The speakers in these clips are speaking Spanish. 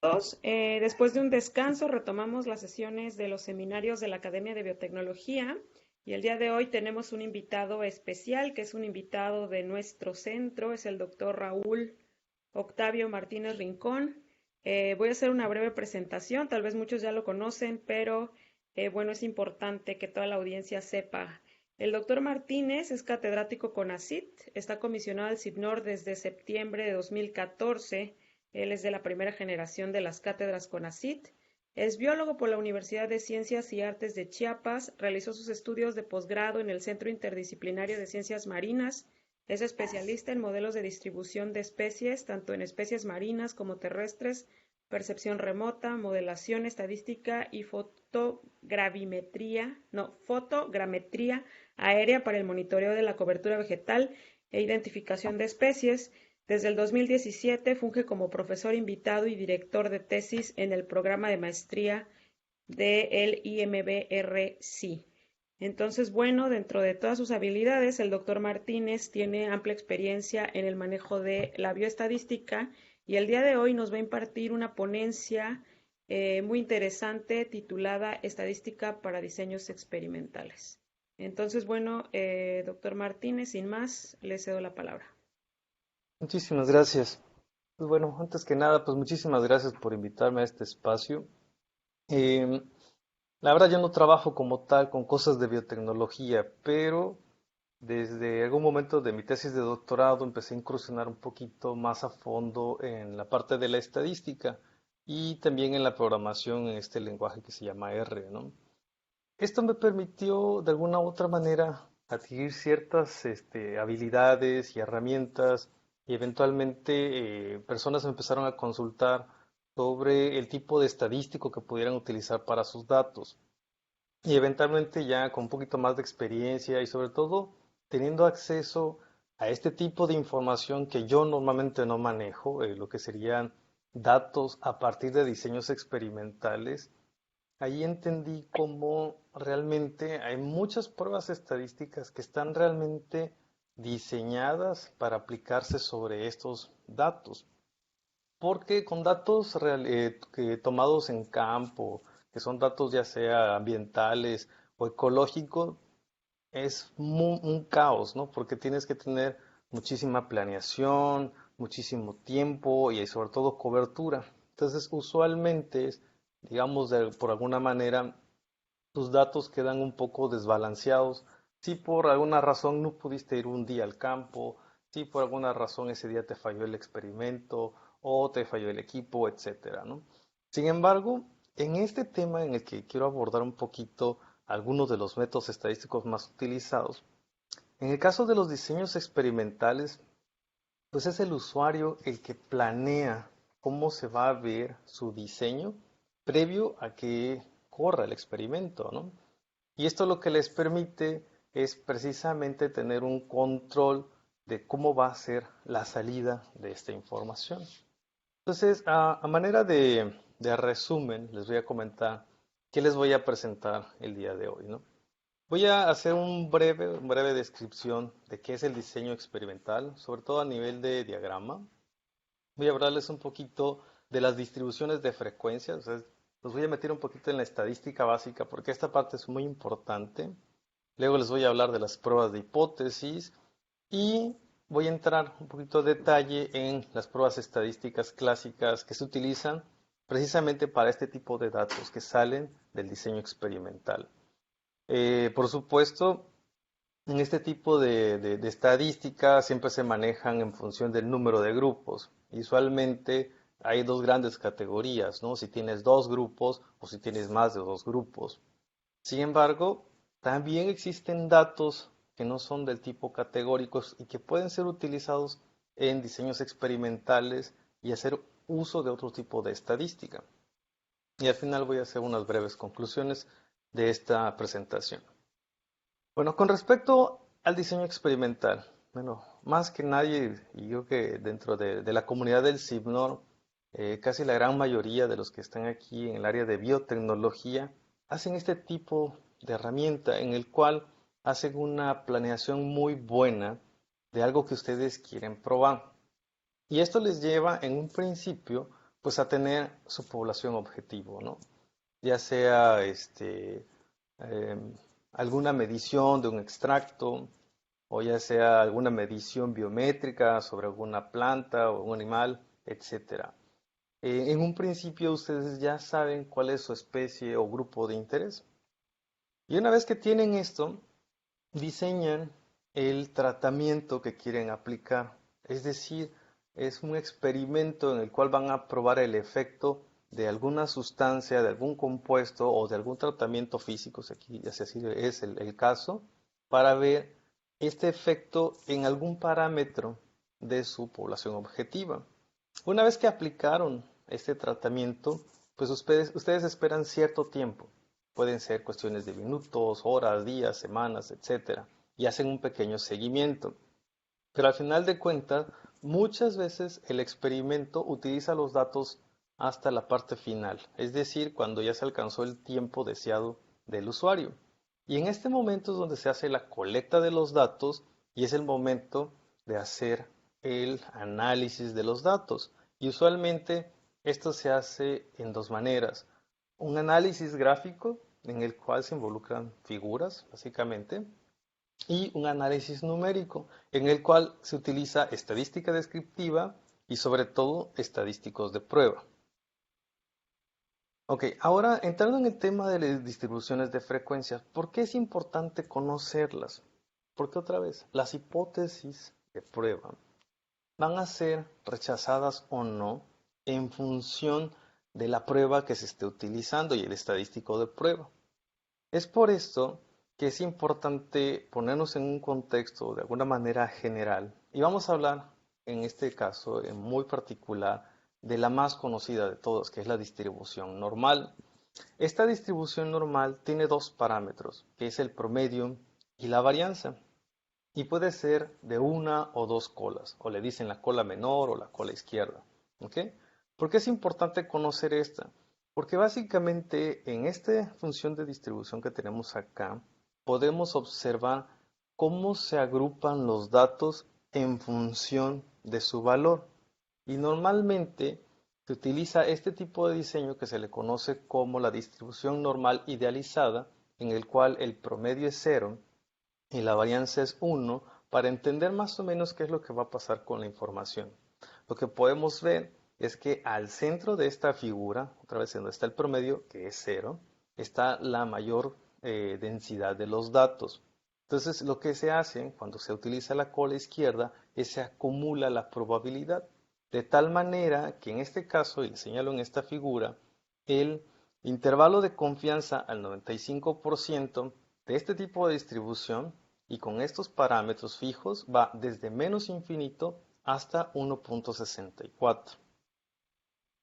Después de un descanso, retomamos las sesiones de los seminarios de la Academia de Biotecnología y el día de hoy tenemos un invitado especial, que es un invitado de nuestro centro, es el doctor Raúl Octavio Martínez Rincón. Voy a hacer una breve presentación, tal vez muchos ya lo conocen, pero bueno, es importante que toda la audiencia sepa. El doctor Martínez es catedrático CONACYT, está comisionado al CIBNOR desde septiembre de 2014. Él es de la primera generación de las cátedras CONACYT. Es biólogo por la Universidad de Ciencias y Artes de Chiapas. Realizó sus estudios de posgrado en el Centro Interdisciplinario de Ciencias Marinas. Es especialista en modelos de distribución de especies, tanto en especies marinas como terrestres, percepción remota, modelación estadística y fotogrametría aérea para el monitoreo de la cobertura vegetal e identificación de especies. Desde el 2017 funge como profesor invitado y director de tesis en el programa de maestría del IMBRC. Entonces, bueno, dentro de todas sus habilidades, el doctor Martínez tiene amplia experiencia en el manejo de la bioestadística y el día de hoy nos va a impartir una ponencia muy interesante titulada Estadística para diseños experimentales. Entonces, bueno, doctor Martínez, sin más, le cedo la palabra. Muchísimas gracias. Pues bueno, antes que nada, pues muchísimas gracias por invitarme a este espacio. Em, la verdad yo no trabajo como tal con cosas de biotecnología, pero desde algún momento de mi tesis de doctorado empecé a incursionar un poquito más a fondo en la parte de la estadística y también en la programación en este lenguaje que se llama R, ¿no? Esto me permitió de alguna u otra manera adquirir ciertas habilidades y herramientas y eventualmente personas me empezaron a consultar sobre el tipo de estadístico que pudieran utilizar para sus datos. Y eventualmente ya con un poquito más de experiencia y sobre todo teniendo acceso a este tipo de información que yo normalmente no manejo, lo que serían datos a partir de diseños experimentales. Ahí entendí cómo realmente hay muchas pruebas estadísticas que están realmente diseñadas para aplicarse sobre estos datos. Porque con datos tomados en campo, que son datos ya sea ambientales o ecológicos, es un caos, ¿no? Porque tienes que tener muchísima planeación, muchísimo tiempo y sobre todo cobertura. Entonces, usualmente, digamos, por alguna manera, tus datos quedan un poco desbalanceados. Si por alguna razón no pudiste ir un día al campo, si por alguna razón ese día te falló el experimento o te falló el equipo, etcétera, ¿no? Sin embargo, en este tema en el que quiero abordar un poquito algunos de los métodos estadísticos más utilizados, en el caso de los diseños experimentales, pues es el usuario el que planea cómo se va a ver su diseño previo a que corra el experimento, ¿no? Y esto lo que les permite es precisamente tener un control de cómo va a ser la salida de esta información. Entonces, a manera de resumen, les voy a comentar qué les voy a presentar el día de hoy, ¿no? Voy a hacer una breve descripción de qué es el diseño experimental, sobre todo a nivel de diagrama. Voy a hablarles un poquito de las distribuciones de frecuencias, o sea, los voy a meter un poquito en la estadística básica porque esta parte es muy importante. Luego les voy a hablar de las pruebas de hipótesis y voy a entrar un poquito de detalle en las pruebas estadísticas clásicas que se utilizan precisamente para este tipo de datos que salen del diseño experimental. Por supuesto, en este tipo de estadísticas siempre se manejan en función del número de grupos. Usualmente hay dos grandes categorías, ¿no? Si tienes dos grupos o si tienes más de dos grupos. Sin embargo, también existen datos que no son del tipo categóricos y que pueden ser utilizados en diseños experimentales y hacer uso de otro tipo de estadística. Y al final voy a hacer unas breves conclusiones de esta presentación. Bueno, con respecto al diseño experimental, bueno, más que nadie, y yo que dentro de la comunidad del CIBNOR, casi la gran mayoría de los que están aquí en el área de biotecnología, hacen este tipo de herramienta en el cual hacen una planeación muy buena de algo que ustedes quieren probar. Y esto les lleva en un principio pues a tener su población objetivo, ¿no? Ya sea alguna medición de un extracto, o ya sea alguna medición biométrica sobre alguna planta o un animal, etcétera. En un principio ustedes ya saben cuál es su especie o grupo de interés. Y una vez que tienen esto, diseñan el tratamiento que quieren aplicar. Es decir, es un experimento en el cual van a probar el efecto de alguna sustancia, de algún compuesto o de algún tratamiento físico, si aquí ya así es el caso, para ver este efecto en algún parámetro de su población objetiva. Una vez que aplicaron este tratamiento, pues ustedes esperan cierto tiempo. Pueden ser cuestiones de minutos, horas, días, semanas, etcétera, y hacen un pequeño seguimiento. Pero al final de cuentas, muchas veces el experimento utiliza los datos hasta la parte final, es decir, cuando ya se alcanzó el tiempo deseado del usuario. Y en este momento es donde se hace la colecta de los datos y es el momento de hacer el análisis de los datos. Y usualmente esto se hace en dos maneras. Un análisis gráfico en el cual se involucran figuras, básicamente, y un análisis numérico, en el cual se utiliza estadística descriptiva y sobre todo estadísticos de prueba. Ok, ahora entrando en el tema de las distribuciones de frecuencias, ¿por qué es importante conocerlas? Porque otra vez, las hipótesis de prueba van a ser rechazadas o no en función de la prueba que se esté utilizando y el estadístico de prueba. Es por esto que es importante ponernos en un contexto de alguna manera general y vamos a hablar en este caso en muy particular de la más conocida de todas, que es la distribución normal. Esta distribución normal tiene dos parámetros, que es el promedio y la varianza, y puede ser de una o dos colas, o le dicen la cola menor o la cola izquierda. ¿Ok? ¿Por qué es importante conocer esta? Porque básicamente en esta función de distribución que tenemos acá, podemos observar cómo se agrupan los datos en función de su valor. Y normalmente se utiliza este tipo de diseño que se le conoce como la distribución normal idealizada, en el cual el promedio es cero y la varianza es uno para entender más o menos qué es lo que va a pasar con la información. Lo que podemos ver es que al centro de esta figura, otra vez en donde está el promedio, que es cero, está la mayor densidad de los datos. Entonces, lo que se hace cuando se utiliza la cola izquierda es se acumula la probabilidad, de tal manera que en este caso, y le señalo en esta figura, el intervalo de confianza al 95% de este tipo de distribución y con estos parámetros fijos va desde menos infinito hasta 1.64.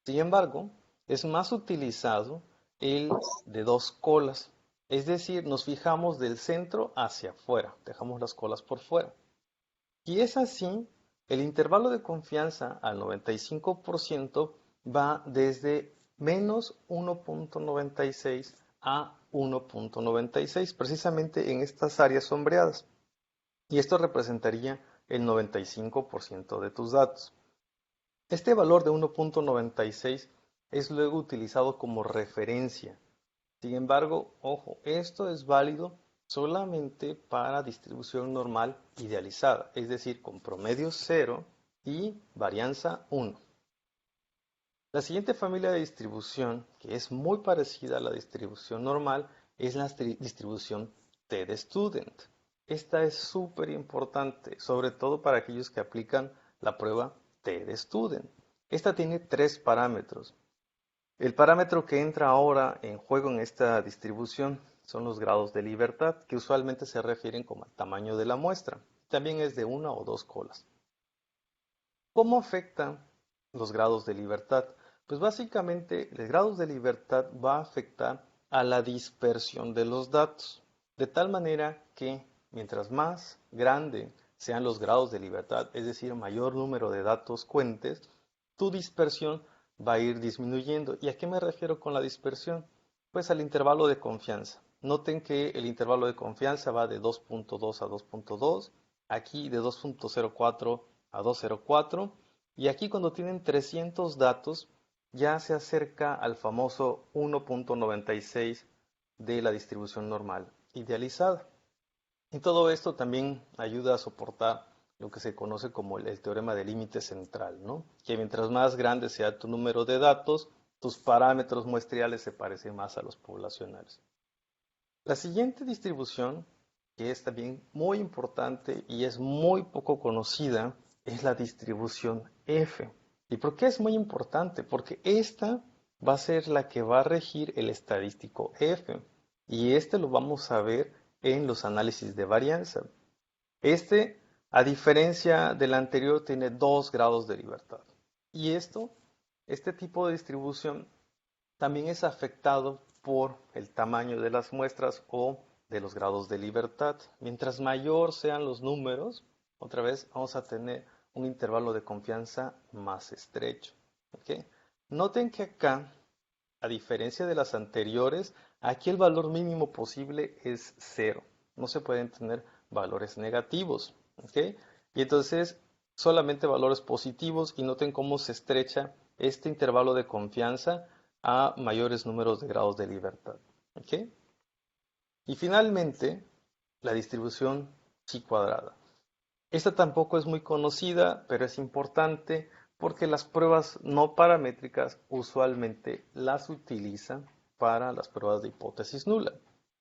Sin embargo, es más utilizado el de dos colas, es decir, nos fijamos del centro hacia afuera, dejamos las colas por fuera. Y es así, el intervalo de confianza al 95% va desde menos 1.96 a 1.96, precisamente en estas áreas sombreadas. Y esto representaría el 95% de tus datos. Este valor de 1.96 es luego utilizado como referencia. Sin embargo, ojo, esto es válido solamente para distribución normal idealizada, es decir, con promedio 0 y varianza 1. La siguiente familia de distribución, que es muy parecida a la distribución normal, es la distribución TD-Student. Esta es súper importante, sobre todo para aquellos que aplican la prueba TD-Student. Esta tiene tres parámetros. El parámetro que entra ahora en juego en esta distribución son los grados de libertad, que usualmente se refieren como al tamaño de la muestra. También es de una o dos colas. ¿Cómo afectan los grados de libertad? Pues básicamente los grados de libertad va a afectar a la dispersión de los datos, de tal manera que mientras más grande sean los grados de libertad, es decir, mayor número de datos cuentes, tu dispersión va a ir disminuyendo. ¿Y a qué me refiero con la dispersión? Pues al intervalo de confianza. Noten que el intervalo de confianza va de 2.2 a 2.2, aquí de 2.04 a 2.04, y aquí cuando tienen 300 datos, ya se acerca al famoso 1.96 de la distribución normal idealizada. Y todo esto también ayuda a soportar lo que se conoce como el teorema del límite central, ¿no? Que mientras más grande sea tu número de datos, tus parámetros muestriales se parecen más a los poblacionales. La siguiente distribución, que es también muy importante y es muy poco conocida, es la distribución F. ¿Y por qué es muy importante? Porque esta va a ser la que va a regir el estadístico F. Y este lo vamos a ver en los análisis de varianza. Este, a diferencia del anterior, tiene 2 grados de libertad. Y este tipo de distribución también es afectado por el tamaño de las muestras o de los grados de libertad. Mientras mayor sean los números, otra vez vamos a tener un intervalo de confianza más estrecho. ¿Okay? Noten que acá, a diferencia de las anteriores, aquí el valor mínimo posible es 0. No se pueden tener valores negativos. ¿Okay? Y entonces solamente valores positivos, y noten cómo se estrecha este intervalo de confianza a mayores números de grados de libertad. ¿Okay? Y finalmente, la distribución chi cuadrada. Esta tampoco es muy conocida, pero es importante porque las pruebas no paramétricas usualmente las utilizan para las pruebas de hipótesis nula.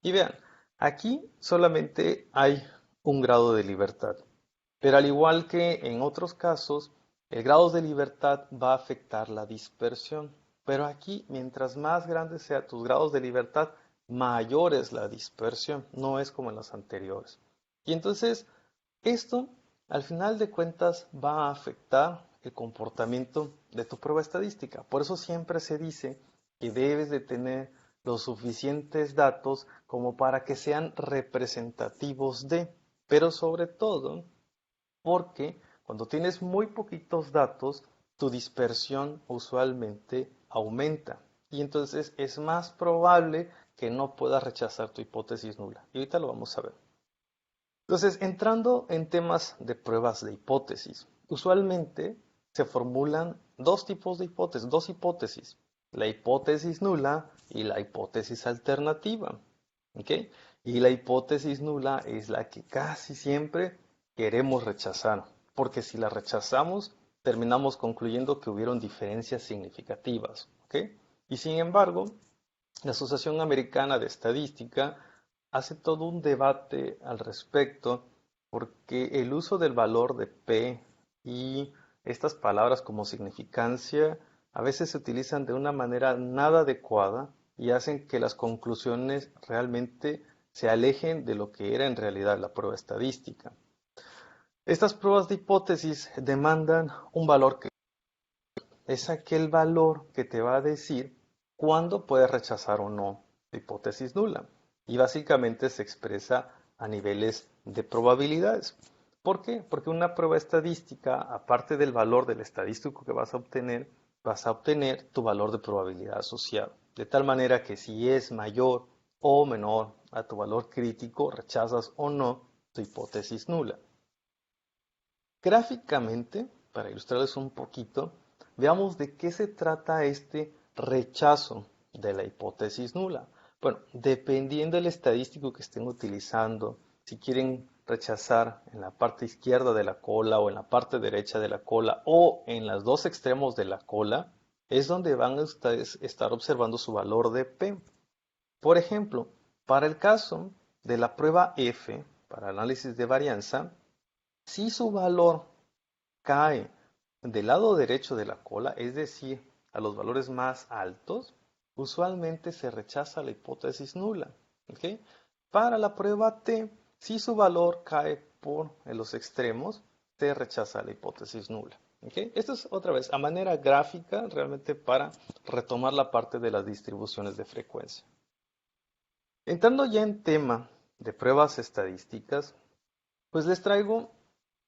Y vean, aquí solamente hay un grado de libertad, pero al igual que en otros casos, el grado de libertad va a afectar la dispersión. Pero aquí, mientras más grandes sean tus grados de libertad, mayor es la dispersión. No es como en las anteriores. Y entonces, esto, al final de cuentas, va a afectar el comportamiento de tu prueba estadística. Por eso siempre se dice que debes de tener los suficientes datos como para que sean representativos de, pero sobre todo porque cuando tienes muy poquitos datos, tu dispersión usualmente aumenta. Y entonces es más probable que no puedas rechazar tu hipótesis nula. Y ahorita lo vamos a ver. Entonces, entrando en temas de pruebas de hipótesis, usualmente se formulan dos tipos de hipótesis, dos hipótesis, la hipótesis nula y la hipótesis alternativa. ¿Ok? Y la hipótesis nula es la que casi siempre queremos rechazar, porque si la rechazamos, terminamos concluyendo que hubieron diferencias significativas. ¿Ok? Y sin embargo, la Asociación Americana de Estadística hace todo un debate al respecto porque el uso del valor de P y estas palabras como significancia a veces se utilizan de una manera nada adecuada y hacen que las conclusiones realmente se alejen de lo que era en realidad la prueba estadística. Estas pruebas de hipótesis demandan un valor que es aquel valor que te va a decir cuándo puedes rechazar o no la hipótesis nula. Y básicamente se expresa a niveles de probabilidades. ¿Por qué? Porque una prueba estadística, aparte del valor del estadístico que vas a obtener tu valor de probabilidad asociado. De tal manera que si es mayor o menor a tu valor crítico, rechazas o no tu hipótesis nula. Gráficamente, para ilustrarles un poquito, veamos de qué se trata este rechazo de la hipótesis nula. Bueno, dependiendo del estadístico que estén utilizando, si quieren rechazar en la parte izquierda de la cola o en la parte derecha de la cola o en los dos extremos de la cola, es donde van a ustedes estar observando su valor de P. Por ejemplo, para el caso de la prueba F, para análisis de varianza, si su valor cae del lado derecho de la cola, es decir, a los valores más altos, usualmente se rechaza la hipótesis nula. ¿Okay? Para la prueba T, si su valor cae por los extremos, se rechaza la hipótesis nula. ¿Okay? Esto es otra vez a manera gráfica, realmente para retomar la parte de las distribuciones de frecuencia. Entrando ya en tema de pruebas estadísticas, pues les traigo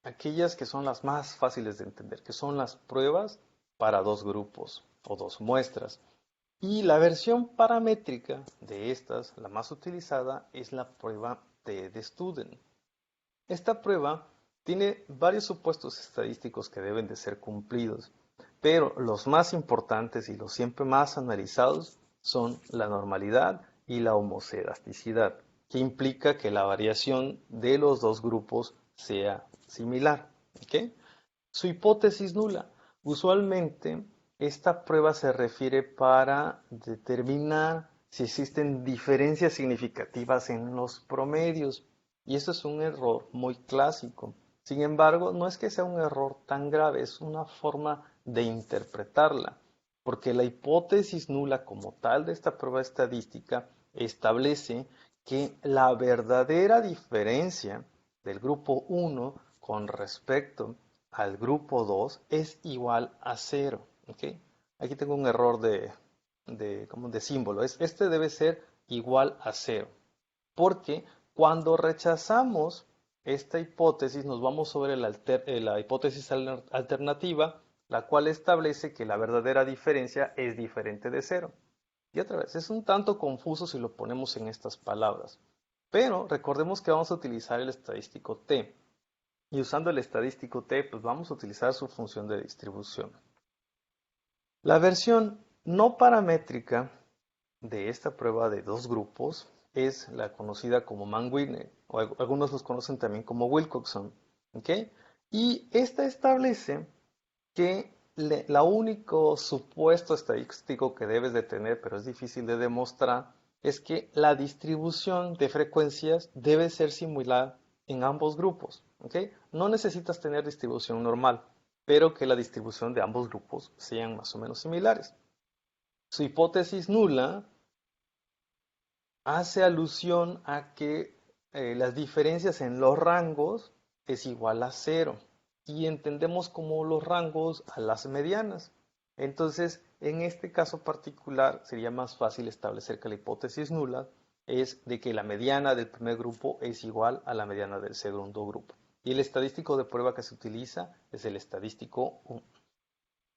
aquellas que son las más fáciles de entender, que son las pruebas para dos grupos o dos muestras. Y la versión paramétrica de estas, la más utilizada, es la prueba T-de-Student. Esta prueba tiene varios supuestos estadísticos que deben de ser cumplidos, pero los más importantes y los siempre más analizados son la normalidad y la homoscedasticidad, que implica que la variación de los dos grupos sea similar. ¿Ok? Su hipótesis nula. Usualmente esta prueba se refiere para determinar si existen diferencias significativas en los promedios, y eso es un error muy clásico. Sin embargo, no es que sea un error tan grave, es una forma de interpretarla, porque la hipótesis nula como tal de esta prueba estadística establece que la verdadera diferencia del grupo 1 con respecto al grupo 2 es igual a 0. ¿Okay? Aquí tengo un error de símbolo. Este debe ser igual a 0. Porque cuando rechazamos esta hipótesis, nos vamos sobre la hipótesis alternativa, la cual establece que la verdadera diferencia es diferente de 0. Y otra vez, es un tanto confuso si lo ponemos en estas palabras. Pero recordemos que vamos a utilizar el estadístico t. Y usando el estadístico t, pues vamos a utilizar su función de distribución. La versión no paramétrica de esta prueba de dos grupos es la conocida como Mann-Whitney, o algunos los conocen también como Wilcoxon. ¿Okay? Y esta establece que la único supuesto estadístico que debes de tener, pero es difícil de demostrar, es que la distribución de frecuencias debe ser similar en ambos grupos. ¿Okay? No necesitas tener distribución normal, pero que la distribución de ambos grupos sean más o menos similares. Su hipótesis nula hace alusión a que las diferencias en los rangos es igual a 0 y entendemos como los rangos a las medianas. Entonces, en este caso particular sería más fácil establecer que la hipótesis nula es de que la mediana del primer grupo es igual a la mediana del segundo grupo. Y el estadístico de prueba que se utiliza es el estadístico 1.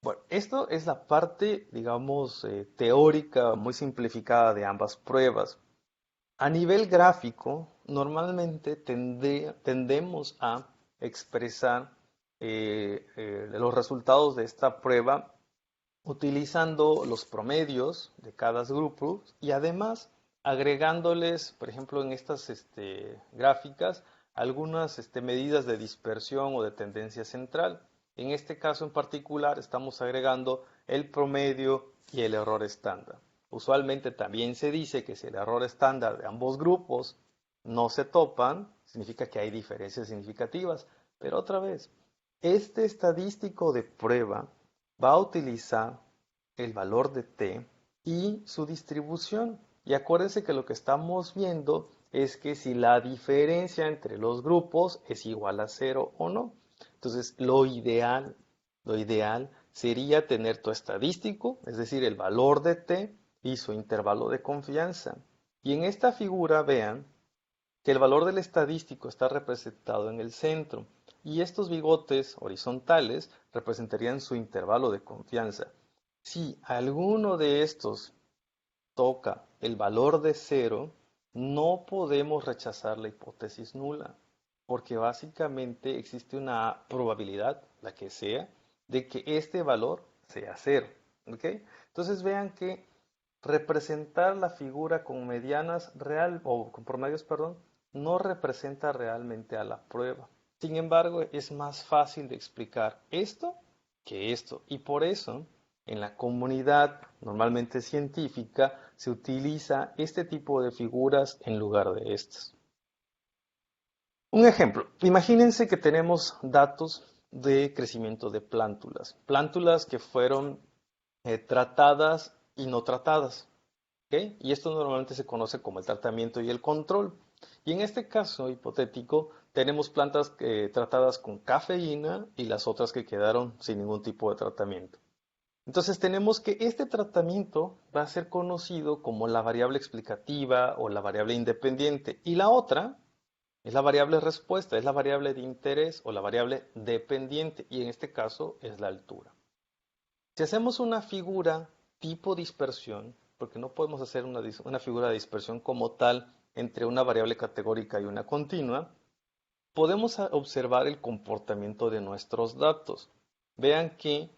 Bueno, esto es la parte, digamos, teórica muy simplificada de ambas pruebas. A nivel gráfico, normalmente tendemos a expresar los resultados de esta prueba utilizando los promedios de cada grupo y además agregándoles, por ejemplo, en estas gráficas, algunas medidas de dispersión o de tendencia central. En este caso en particular estamos agregando el promedio y el error estándar. Usualmente también se dice que si el error estándar de ambos grupos no se topan, significa que hay diferencias significativas. Pero otra vez, este estadístico de prueba va a utilizar el valor de t y su distribución. Y acuérdense que lo que estamos viendo es que si la diferencia entre los grupos es igual a 0 o no. Entonces, lo ideal sería tener tu estadístico, es decir, el valor de t y su intervalo de confianza. Y en esta figura vean que el valor del estadístico está representado en el centro y estos bigotes horizontales representarían su intervalo de confianza. Si alguno de estos toca el valor de 0, no podemos rechazar la hipótesis nula, porque básicamente existe una probabilidad, la que sea, de que este valor sea 0. ¿Okay? Entonces vean que representar la figura con medianas real o con promedios, perdón, no representa realmente a la prueba. Sin embargo, es más fácil de explicar esto que esto. Y por eso, en la comunidad normalmente científica, se utiliza este tipo de figuras en lugar de estas. Un ejemplo, imagínense que tenemos datos de crecimiento de plántulas. Plántulas que fueron tratadas y no tratadas. ¿Okay? Y esto normalmente se conoce como el tratamiento y el control. Y en este caso hipotético, tenemos plantas tratadas con cafeína y las otras que quedaron sin ningún tipo de tratamiento. Entonces tenemos que este tratamiento va a ser conocido como la variable explicativa o la variable independiente. Y la otra es la variable respuesta, es la variable de interés o la variable dependiente. Y en este caso es la altura. Si hacemos una figura tipo dispersión, porque no podemos hacer una figura de dispersión como tal entre una variable categórica y una continua, podemos observar el comportamiento de nuestros datos. Vean que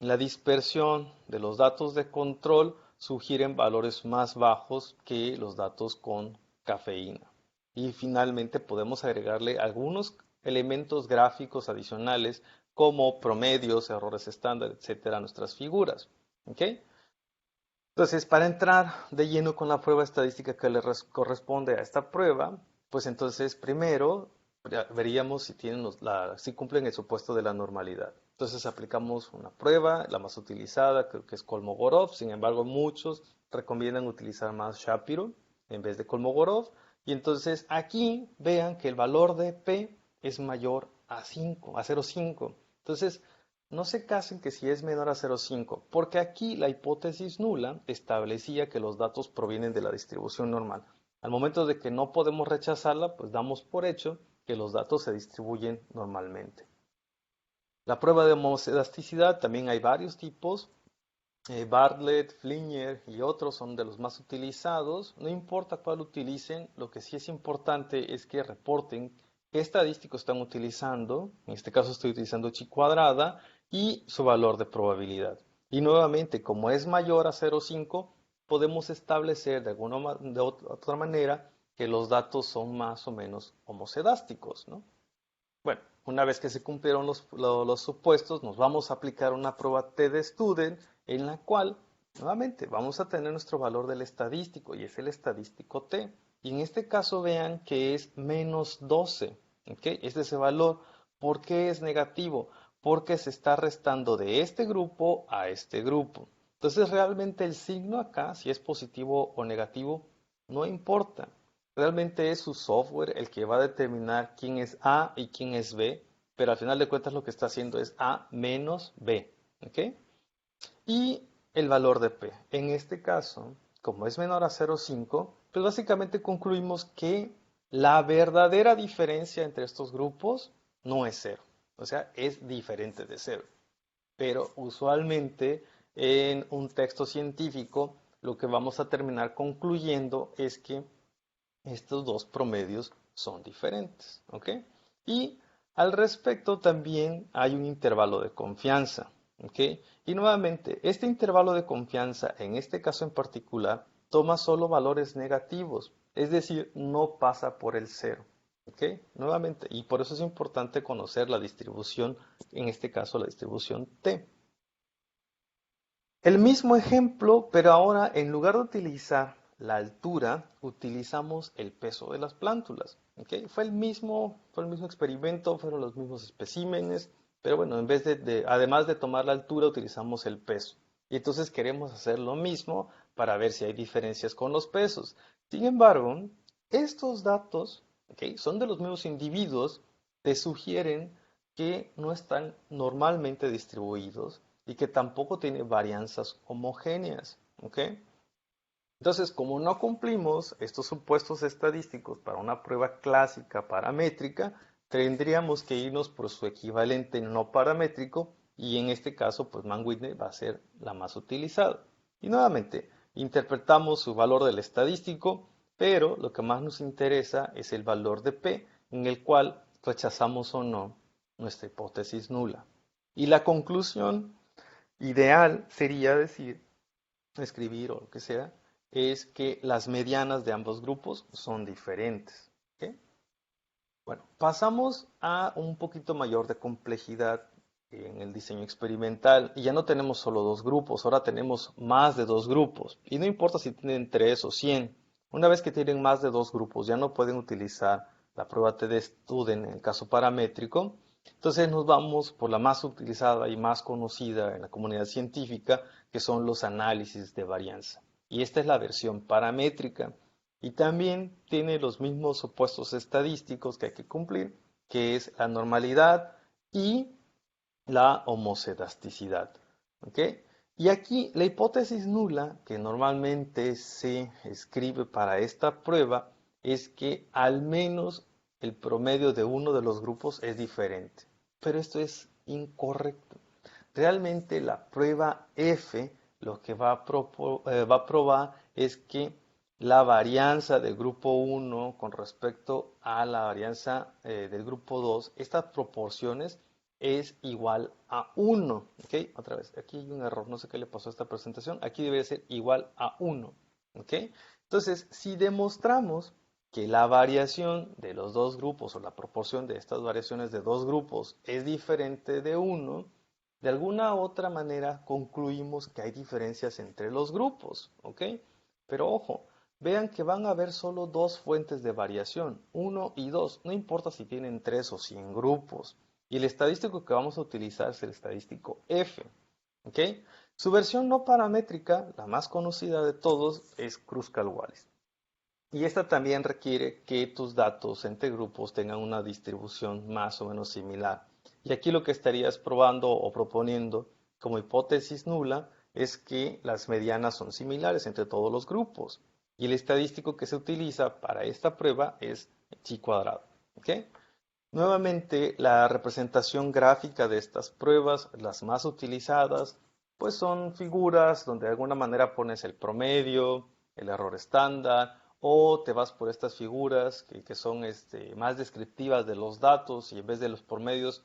La dispersión de los datos de control sugieren valores más bajos que los datos con cafeína. Y finalmente podemos agregarle algunos elementos gráficos adicionales como promedios, errores estándar, etcétera, a nuestras figuras. ¿Ok? Entonces, para entrar de lleno con la prueba estadística que le corresponde a esta prueba, pues entonces primero veríamos si tienen si cumplen el supuesto de la normalidad. Entonces aplicamos una prueba, la más utilizada, creo que es Kolmogorov. Sin embargo, muchos recomiendan utilizar más Shapiro en vez de Kolmogorov. Y entonces aquí vean que el valor de P es mayor a 5, a 0,5. Entonces, no se casen que si es menor a 0,5, porque aquí la hipótesis nula establecía que los datos provienen de la distribución normal. Al momento de que no podemos rechazarla, pues damos por hecho que los datos se distribuyen normalmente. La prueba de homoscedasticidad también hay varios tipos. Bartlett, Flinier y otros son de los más utilizados. No importa cuál utilicen, lo que sí es importante es que reporten qué estadístico están utilizando. En este caso estoy utilizando chi cuadrada y su valor de probabilidad. Y nuevamente, como es mayor a 0,5, podemos establecer de otra manera que los datos son más o menos homocedásticos, ¿no? Bueno, una vez que se cumplieron los supuestos, nos vamos a aplicar una prueba T-de-Student en la cual, nuevamente, vamos a tener nuestro valor del estadístico y es el estadístico T. Y en este caso vean que es menos 12. ¿Ok? Este es ese valor. ¿Por qué es negativo? Porque se está restando de este grupo a este grupo. Entonces realmente el signo acá, si es positivo o negativo, no importa. Realmente es su software el que va a determinar quién es A y quién es B, pero al final de cuentas lo que está haciendo es A menos B. ¿Ok? Y el valor de P. En este caso, como es menor a 0,5, pues básicamente concluimos que la verdadera diferencia entre estos grupos no es cero. O sea, es diferente de cero. Pero usualmente en un texto científico lo que vamos a terminar concluyendo es que estos dos promedios son diferentes, ¿ok? Y al respecto también hay un intervalo de confianza, ¿ok? Y nuevamente, este intervalo de confianza, en este caso en particular, toma solo valores negativos, es decir, no pasa por el cero, ¿ok? Nuevamente, y por eso es importante conocer la distribución, en este caso la distribución T. El mismo ejemplo, pero ahora en lugar de utilizar la altura, utilizamos el peso de las plántulas. ¿Ok? Fue el mismo experimento, fueron los mismos especímenes, pero bueno, además de tomar la altura, utilizamos el peso. Y entonces queremos hacer lo mismo para ver si hay diferencias con los pesos. Sin embargo, estos datos, ¿ok?, son de los mismos individuos, te sugieren que no están normalmente distribuidos y que tampoco tiene varianzas homogéneas. ¿Ok? Entonces, como no cumplimos estos supuestos estadísticos para una prueba clásica paramétrica, tendríamos que irnos por su equivalente no paramétrico y en este caso, pues Mann-Whitney va a ser la más utilizada. Y nuevamente, interpretamos su valor del estadístico, pero lo que más nos interesa es el valor de P, en el cual rechazamos o no nuestra hipótesis nula. Y la conclusión ideal sería escribir o lo que sea, es que las medianas de ambos grupos son diferentes. ¿Ok? Bueno, pasamos a un poquito mayor de complejidad en el diseño experimental y ya no tenemos solo dos grupos, ahora tenemos más de dos grupos y no importa si tienen 3 o 100. Una vez que tienen más de dos grupos ya no pueden utilizar la prueba T-de-Student en el caso paramétrico. Entonces nos vamos por la más utilizada y más conocida en la comunidad científica, que son los análisis de varianza. Y esta es la versión paramétrica. Y también tiene los mismos supuestos estadísticos que hay que cumplir, que es la normalidad y la homocedasticidad. ¿Ok? Y aquí la hipótesis nula, que normalmente se escribe para esta prueba, es que al menos el promedio de uno de los grupos es diferente. Pero esto es incorrecto. Realmente la prueba F lo que va a probar es que la varianza del grupo 1 con respecto a la varianza del grupo 2, estas proporciones es igual a 1. ¿Ok? Otra vez, aquí hay un error, no sé qué le pasó a esta presentación. Aquí debe ser igual a 1. ¿Ok? Entonces, si demostramos que la variación de los dos grupos o la proporción de estas variaciones de dos grupos es diferente de 1, de alguna otra manera concluimos que hay diferencias entre los grupos. ¿Ok? Pero ojo, vean que van a haber solo dos fuentes de variación, 1 y 2. No importa si tienen 3 o 100 grupos. Y el estadístico que vamos a utilizar es el estadístico F. ¿Ok? Su versión no paramétrica, la más conocida de todos, es Kruskal-Wallis. Y esta también requiere que tus datos entre grupos tengan una distribución más o menos similar. Y aquí lo que estarías probando o proponiendo como hipótesis nula es que las medianas son similares entre todos los grupos. Y el estadístico que se utiliza para esta prueba es chi cuadrado. ¿Ok? Nuevamente, la representación gráfica de estas pruebas, las más utilizadas, pues son figuras donde de alguna manera pones el promedio, el error estándar, o te vas por estas figuras que son más descriptivas de los datos y en vez de los promedios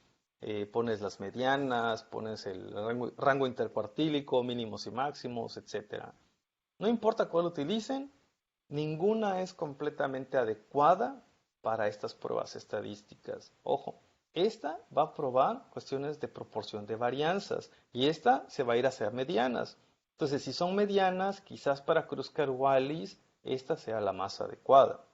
pones las medianas, pones el rango intercuartílico, mínimos y máximos, etcétera. No importa cuál utilicen, ninguna es completamente adecuada para estas pruebas estadísticas. Ojo, esta va a probar cuestiones de proporción de varianzas y esta se va a ir a hacer medianas. Entonces, si son medianas, quizás para Kruskal-Wallis esta sea la más adecuada.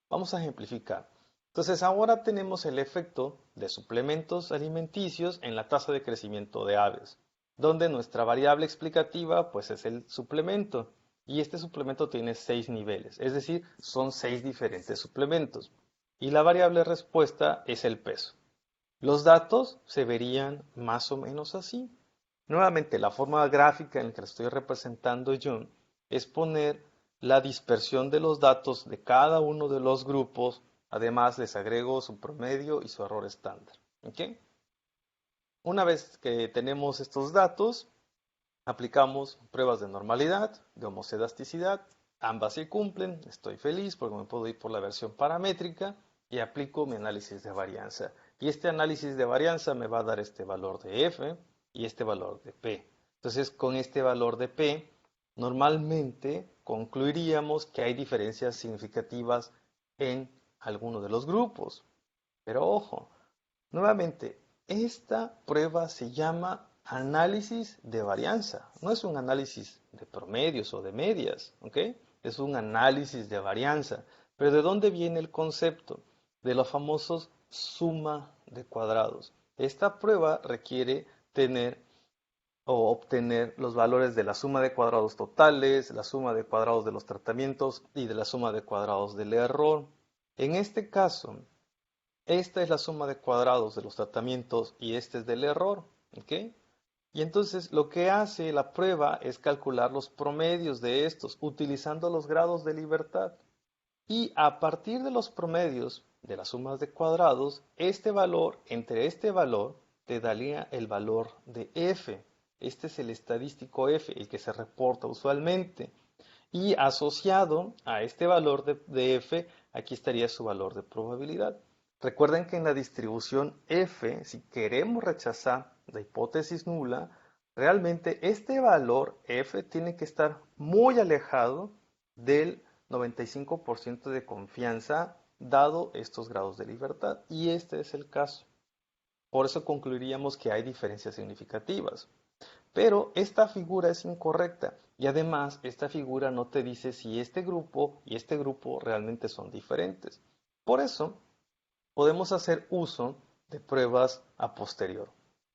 Vamos a ejemplificar. Entonces, ahora tenemos el efecto de suplementos alimenticios en la tasa de crecimiento de aves, donde nuestra variable explicativa pues es el suplemento. Y este suplemento tiene 6 niveles, es decir, son 6 diferentes suplementos. Y la variable respuesta es el peso. Los datos se verían más o menos así. Nuevamente, la forma gráfica en la que la estoy representando yo es poner la dispersión de los datos de cada uno de los grupos. Además, les agrego su promedio y su error estándar. ¿Ok? Una vez que tenemos estos datos, aplicamos pruebas de normalidad, de homocedasticidad, ambas se cumplen, estoy feliz porque me puedo ir por la versión paramétrica y aplico mi análisis de varianza. Y este análisis de varianza me va a dar este valor de F y este valor de P. Entonces, con este valor de P, normalmente concluiríamos que hay diferencias significativas en alguno de los grupos. Pero ojo, nuevamente, esta prueba se llama análisis de varianza. No es un análisis de promedios o de medias, ¿ok? Es un análisis de varianza. Pero ¿de dónde viene el concepto? De los famosos suma de cuadrados. Esta prueba requiere tener o obtener los valores de la suma de cuadrados totales, la suma de cuadrados de los tratamientos y de la suma de cuadrados del error. En este caso, esta es la suma de cuadrados de los tratamientos y este es del error. ¿Ok? Y entonces lo que hace la prueba es calcular los promedios de estos utilizando los grados de libertad. Y a partir de los promedios de las sumas de cuadrados, este valor, entre este valor, te daría el valor de f. Este es el estadístico f, el que se reporta usualmente. Y asociado a este valor de f, aquí estaría su valor de probabilidad. Recuerden que en la distribución f, si queremos rechazar la hipótesis nula, realmente este valor f tiene que estar muy alejado del 95% de confianza dado estos grados de libertad. Y este es el caso. Por eso concluiríamos que hay diferencias significativas. Pero esta figura es incorrecta y además esta figura no te dice si este grupo y este grupo realmente son diferentes. Por eso podemos hacer uso de pruebas a posterior.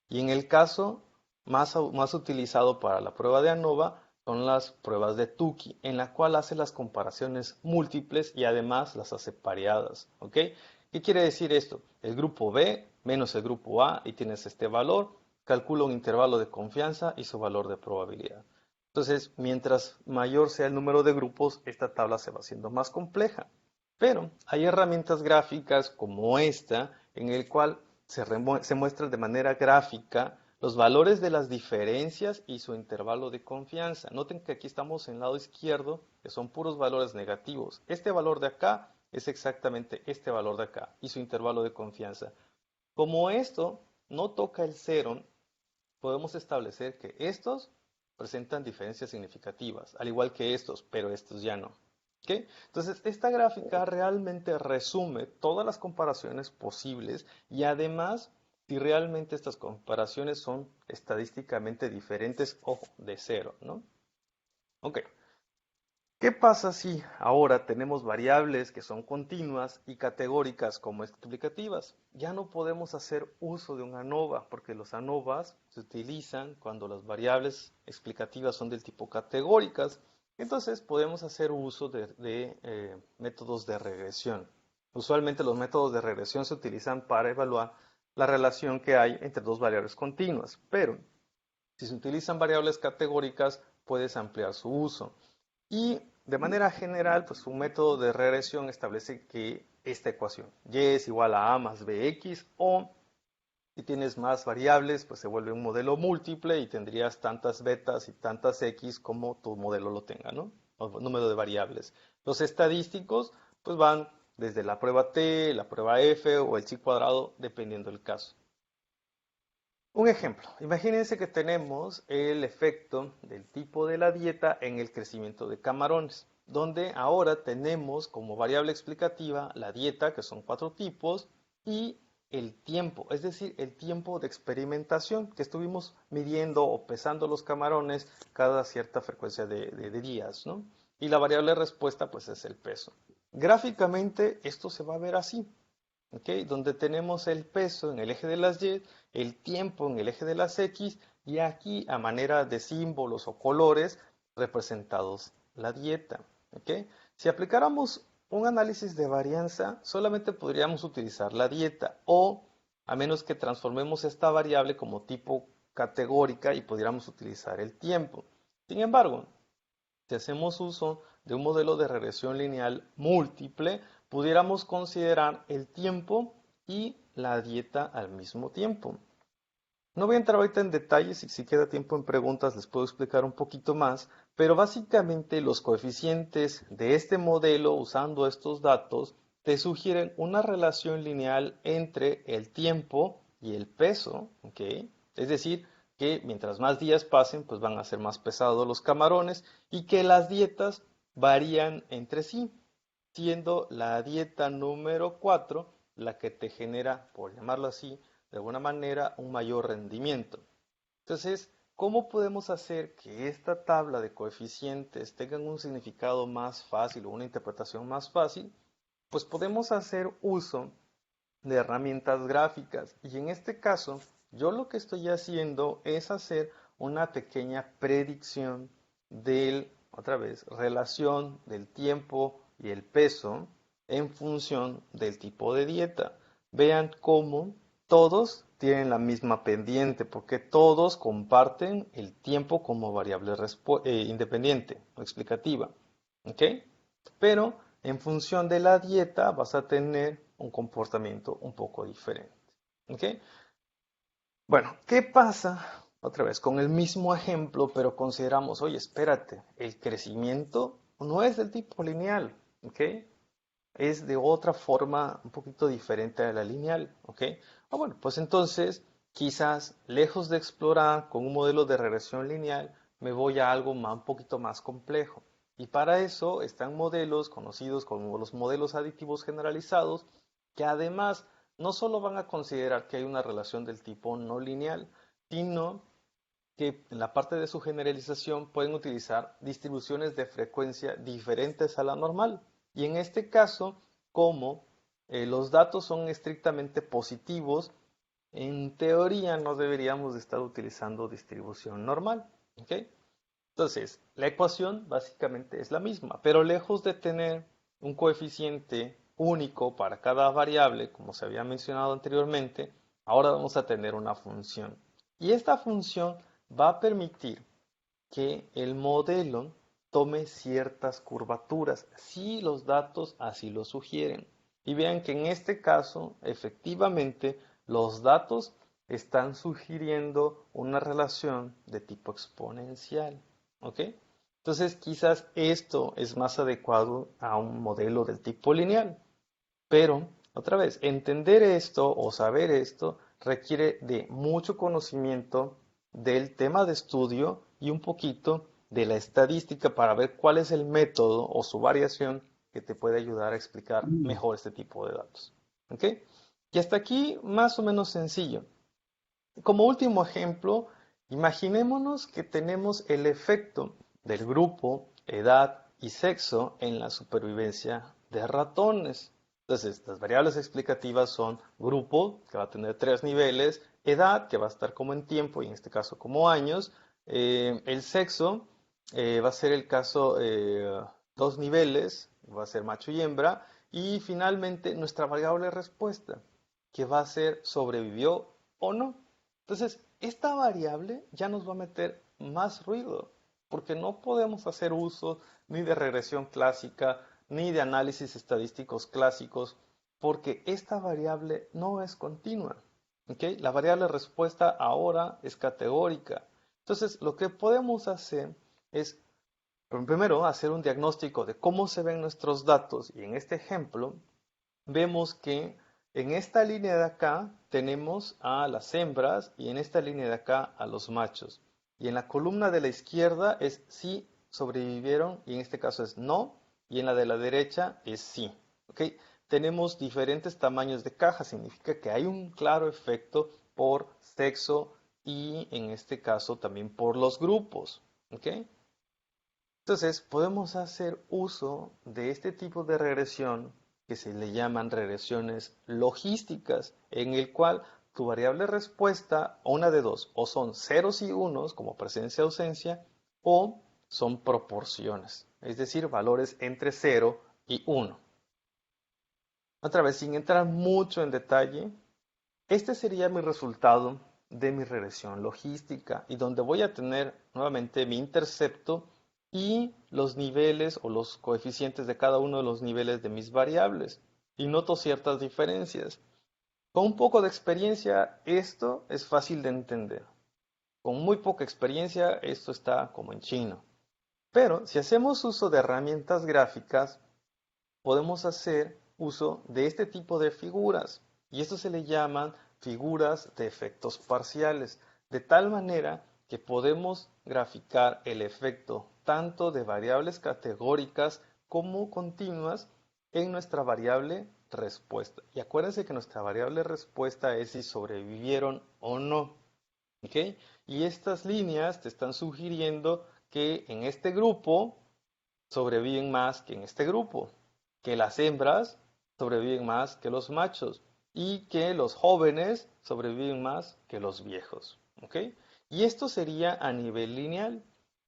Y en el caso más utilizado para la prueba de ANOVA son las pruebas de Tukey, en la cual hace las comparaciones múltiples y además las hace pareadas. ¿Ok? ¿Qué quiere decir esto? El grupo B menos el grupo A y tienes este valor, calcula un intervalo de confianza y su valor de probabilidad. Entonces, mientras mayor sea el número de grupos, esta tabla se va haciendo más compleja. Pero hay herramientas gráficas como esta, en el cual se muestran de manera gráfica los valores de las diferencias y su intervalo de confianza. Noten que aquí estamos en el lado izquierdo, que son puros valores negativos. Este valor de acá es exactamente este valor de acá y su intervalo de confianza. Como esto no toca el cero, podemos establecer que estos presentan diferencias significativas, al igual que estos, pero estos ya no. ¿Ok? Entonces, esta gráfica realmente resume todas las comparaciones posibles y además si realmente estas comparaciones son estadísticamente diferentes o de cero, ¿no? Ok. ¿Qué pasa si ahora tenemos variables que son continuas y categóricas como explicativas? Ya no podemos hacer uso de un ANOVA porque los ANOVAs se utilizan cuando las variables explicativas son del tipo categóricas. Entonces podemos hacer uso de métodos de regresión. Usualmente los métodos de regresión se utilizan para evaluar la relación que hay entre dos variables continuas, pero si se utilizan variables categóricas puedes ampliar su uso. Y de manera general, pues un método de regresión establece que esta ecuación y es igual a a más bx, o si tienes más variables, pues se vuelve un modelo múltiple y tendrías tantas betas y tantas x como tu modelo lo tenga, ¿no? O número de variables. Los estadísticos, pues van desde la prueba t, la prueba f o el chi cuadrado, dependiendo del caso. Un ejemplo, imagínense que tenemos el efecto del tipo de la dieta en el crecimiento de camarones, donde ahora tenemos como variable explicativa la dieta, que son 4 tipos, y el tiempo, es decir, el tiempo de experimentación que estuvimos midiendo o pesando los camarones cada cierta frecuencia de días, ¿no? Y la variable respuesta, pues es el peso. Gráficamente, esto se va a ver así. ¿Okay? Donde tenemos el peso en el eje de las Y, el tiempo en el eje de las X y aquí a manera de símbolos o colores representados la dieta. ¿Okay? Si aplicáramos un análisis de varianza, solamente podríamos utilizar la dieta o a menos que transformemos esta variable como tipo categórica y pudiéramos utilizar el tiempo. Sin embargo, si hacemos uso de un modelo de regresión lineal múltiple, pudiéramos considerar el tiempo y la dieta al mismo tiempo. No voy a entrar ahorita en detalles y si queda tiempo en preguntas les puedo explicar un poquito más, pero básicamente los coeficientes de este modelo usando estos datos te sugieren una relación lineal entre el tiempo y el peso, ¿ok? Es decir, que mientras más días pasen, pues van a ser más pesados los camarones y que las dietas varían entre sí, siendo la dieta número 4 la que te genera, por llamarlo así, de alguna manera un mayor rendimiento. Entonces, ¿cómo podemos hacer que esta tabla de coeficientes tenga un significado más fácil o una interpretación más fácil? Pues podemos hacer uso de herramientas gráficas y en este caso yo lo que estoy haciendo es hacer una pequeña predicción del, otra vez, relación del tiempo y el peso en función del tipo de dieta. Vean cómo todos tienen la misma pendiente porque todos comparten el tiempo como variable independiente o explicativa. ¿Ok? Pero en función de la dieta vas a tener un comportamiento un poco diferente. ¿Ok? Bueno, ¿qué pasa? Otra vez, con el mismo ejemplo, pero consideramos, oye, espérate, el crecimiento no es del tipo lineal, ¿ok? Es de otra forma un poquito diferente a la lineal, ¿ok? Bueno, pues entonces, quizás lejos de explorar con un modelo de regresión lineal, me voy a algo un poquito más complejo. Y para eso están modelos conocidos como los modelos aditivos generalizados, que además no solo van a considerar que hay una relación del tipo no lineal, sino que en la parte de su generalización pueden utilizar distribuciones de frecuencia diferentes a la normal. Y en este caso, como los datos son estrictamente positivos, en teoría no deberíamos de estar utilizando distribución normal. ¿Okay? Entonces, la ecuación básicamente es la misma, pero lejos de tener un coeficiente único para cada variable, como se había mencionado anteriormente, ahora vamos a tener una función. Y esta función va a permitir que el modelo tome ciertas curvaturas, si los datos así lo sugieren. Y vean que en este caso, efectivamente, los datos están sugiriendo una relación de tipo exponencial. ¿Ok? Entonces, quizás esto es más adecuado a un modelo del tipo lineal. Pero, otra vez, entender esto o saber esto requiere de mucho conocimiento del tema de estudio y un poquito de la estadística para ver cuál es el método o su variación que te puede ayudar a explicar mejor este tipo de datos. ¿Ok? Y hasta aquí más o menos sencillo. Como último ejemplo, imaginémonos que tenemos el efecto del grupo, edad y sexo en la supervivencia de ratones. Entonces, las variables explicativas son grupo, que va a tener 3 niveles, edad, que va a estar como en tiempo y en este caso como años, el sexo va a ser el caso 2 niveles, va a ser macho y hembra, y finalmente nuestra variable respuesta, que va a ser sobrevivió o no. Entonces, esta variable ya nos va a meter más ruido, porque no podemos hacer uso ni de regresión clásica, ni de análisis estadísticos clásicos, porque esta variable no es continua. ¿Ok? La variable respuesta ahora es categórica. Entonces, lo que podemos hacer es, primero, hacer un diagnóstico de cómo se ven nuestros datos, y en este ejemplo, vemos que en esta línea de acá tenemos a las hembras y en esta línea de acá a los machos. Y en la columna de la izquierda es sí sobrevivieron y en este caso es no. Y en la de la derecha es sí. ¿Ok? Tenemos diferentes tamaños de caja. Significa que hay un claro efecto por sexo y en este caso también por los grupos. ¿Ok? Entonces, podemos hacer uso de este tipo de regresión que se le llaman regresiones logísticas, en el cual tu variable respuesta, una de dos, o son ceros y unos como presencia-ausencia, o son proporciones, es decir, valores entre 0 y 1. Otra vez, sin entrar mucho en detalle, este sería mi resultado de mi regresión logística y donde voy a tener nuevamente mi intercepto y los niveles o los coeficientes de cada uno de los niveles de mis variables. Y noto ciertas diferencias. Con un poco de experiencia esto es fácil de entender. Con muy poca experiencia esto está como en chino. Pero si hacemos uso de herramientas gráficas, podemos hacer uso de este tipo de figuras y esto se le llaman figuras de efectos parciales, de tal manera que podemos graficar el efecto tanto de variables categóricas como continuas en nuestra variable respuesta. Y acuérdense que nuestra variable respuesta es si sobrevivieron o no. ¿Ok? Y estas líneas te están sugiriendo que en este grupo sobreviven más que en este grupo, que las hembras sobreviven más que los machos y que los jóvenes sobreviven más que los viejos. ¿Ok? Y esto sería a nivel lineal.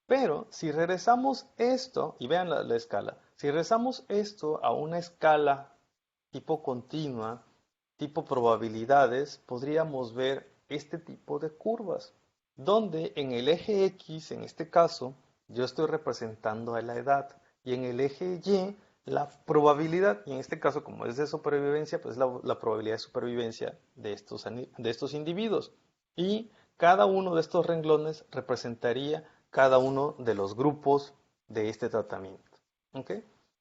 Pero si regresamos esto, y vean la escala, si regresamos esto a una escala tipo continua, tipo probabilidades, podríamos ver este tipo de curvas, donde en el eje X, en este caso, yo estoy representando a la edad, y en el eje Y, la probabilidad, y en este caso, como es de supervivencia, pues la probabilidad de supervivencia de estos individuos. Y cada uno de estos renglones representaría cada uno de los grupos de este tratamiento. ¿Ok?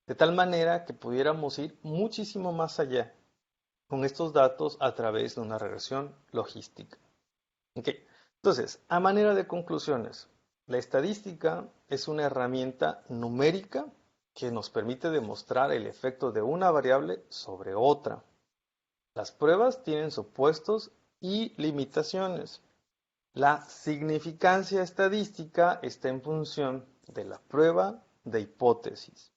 De tal manera que pudiéramos ir muchísimo más allá con estos datos a través de una regresión logística. ¿Ok? Entonces, a manera de conclusiones, la estadística es una herramienta numérica que nos permite demostrar el efecto de una variable sobre otra. Las pruebas tienen supuestos y limitaciones. La significancia estadística está en función de la prueba de hipótesis.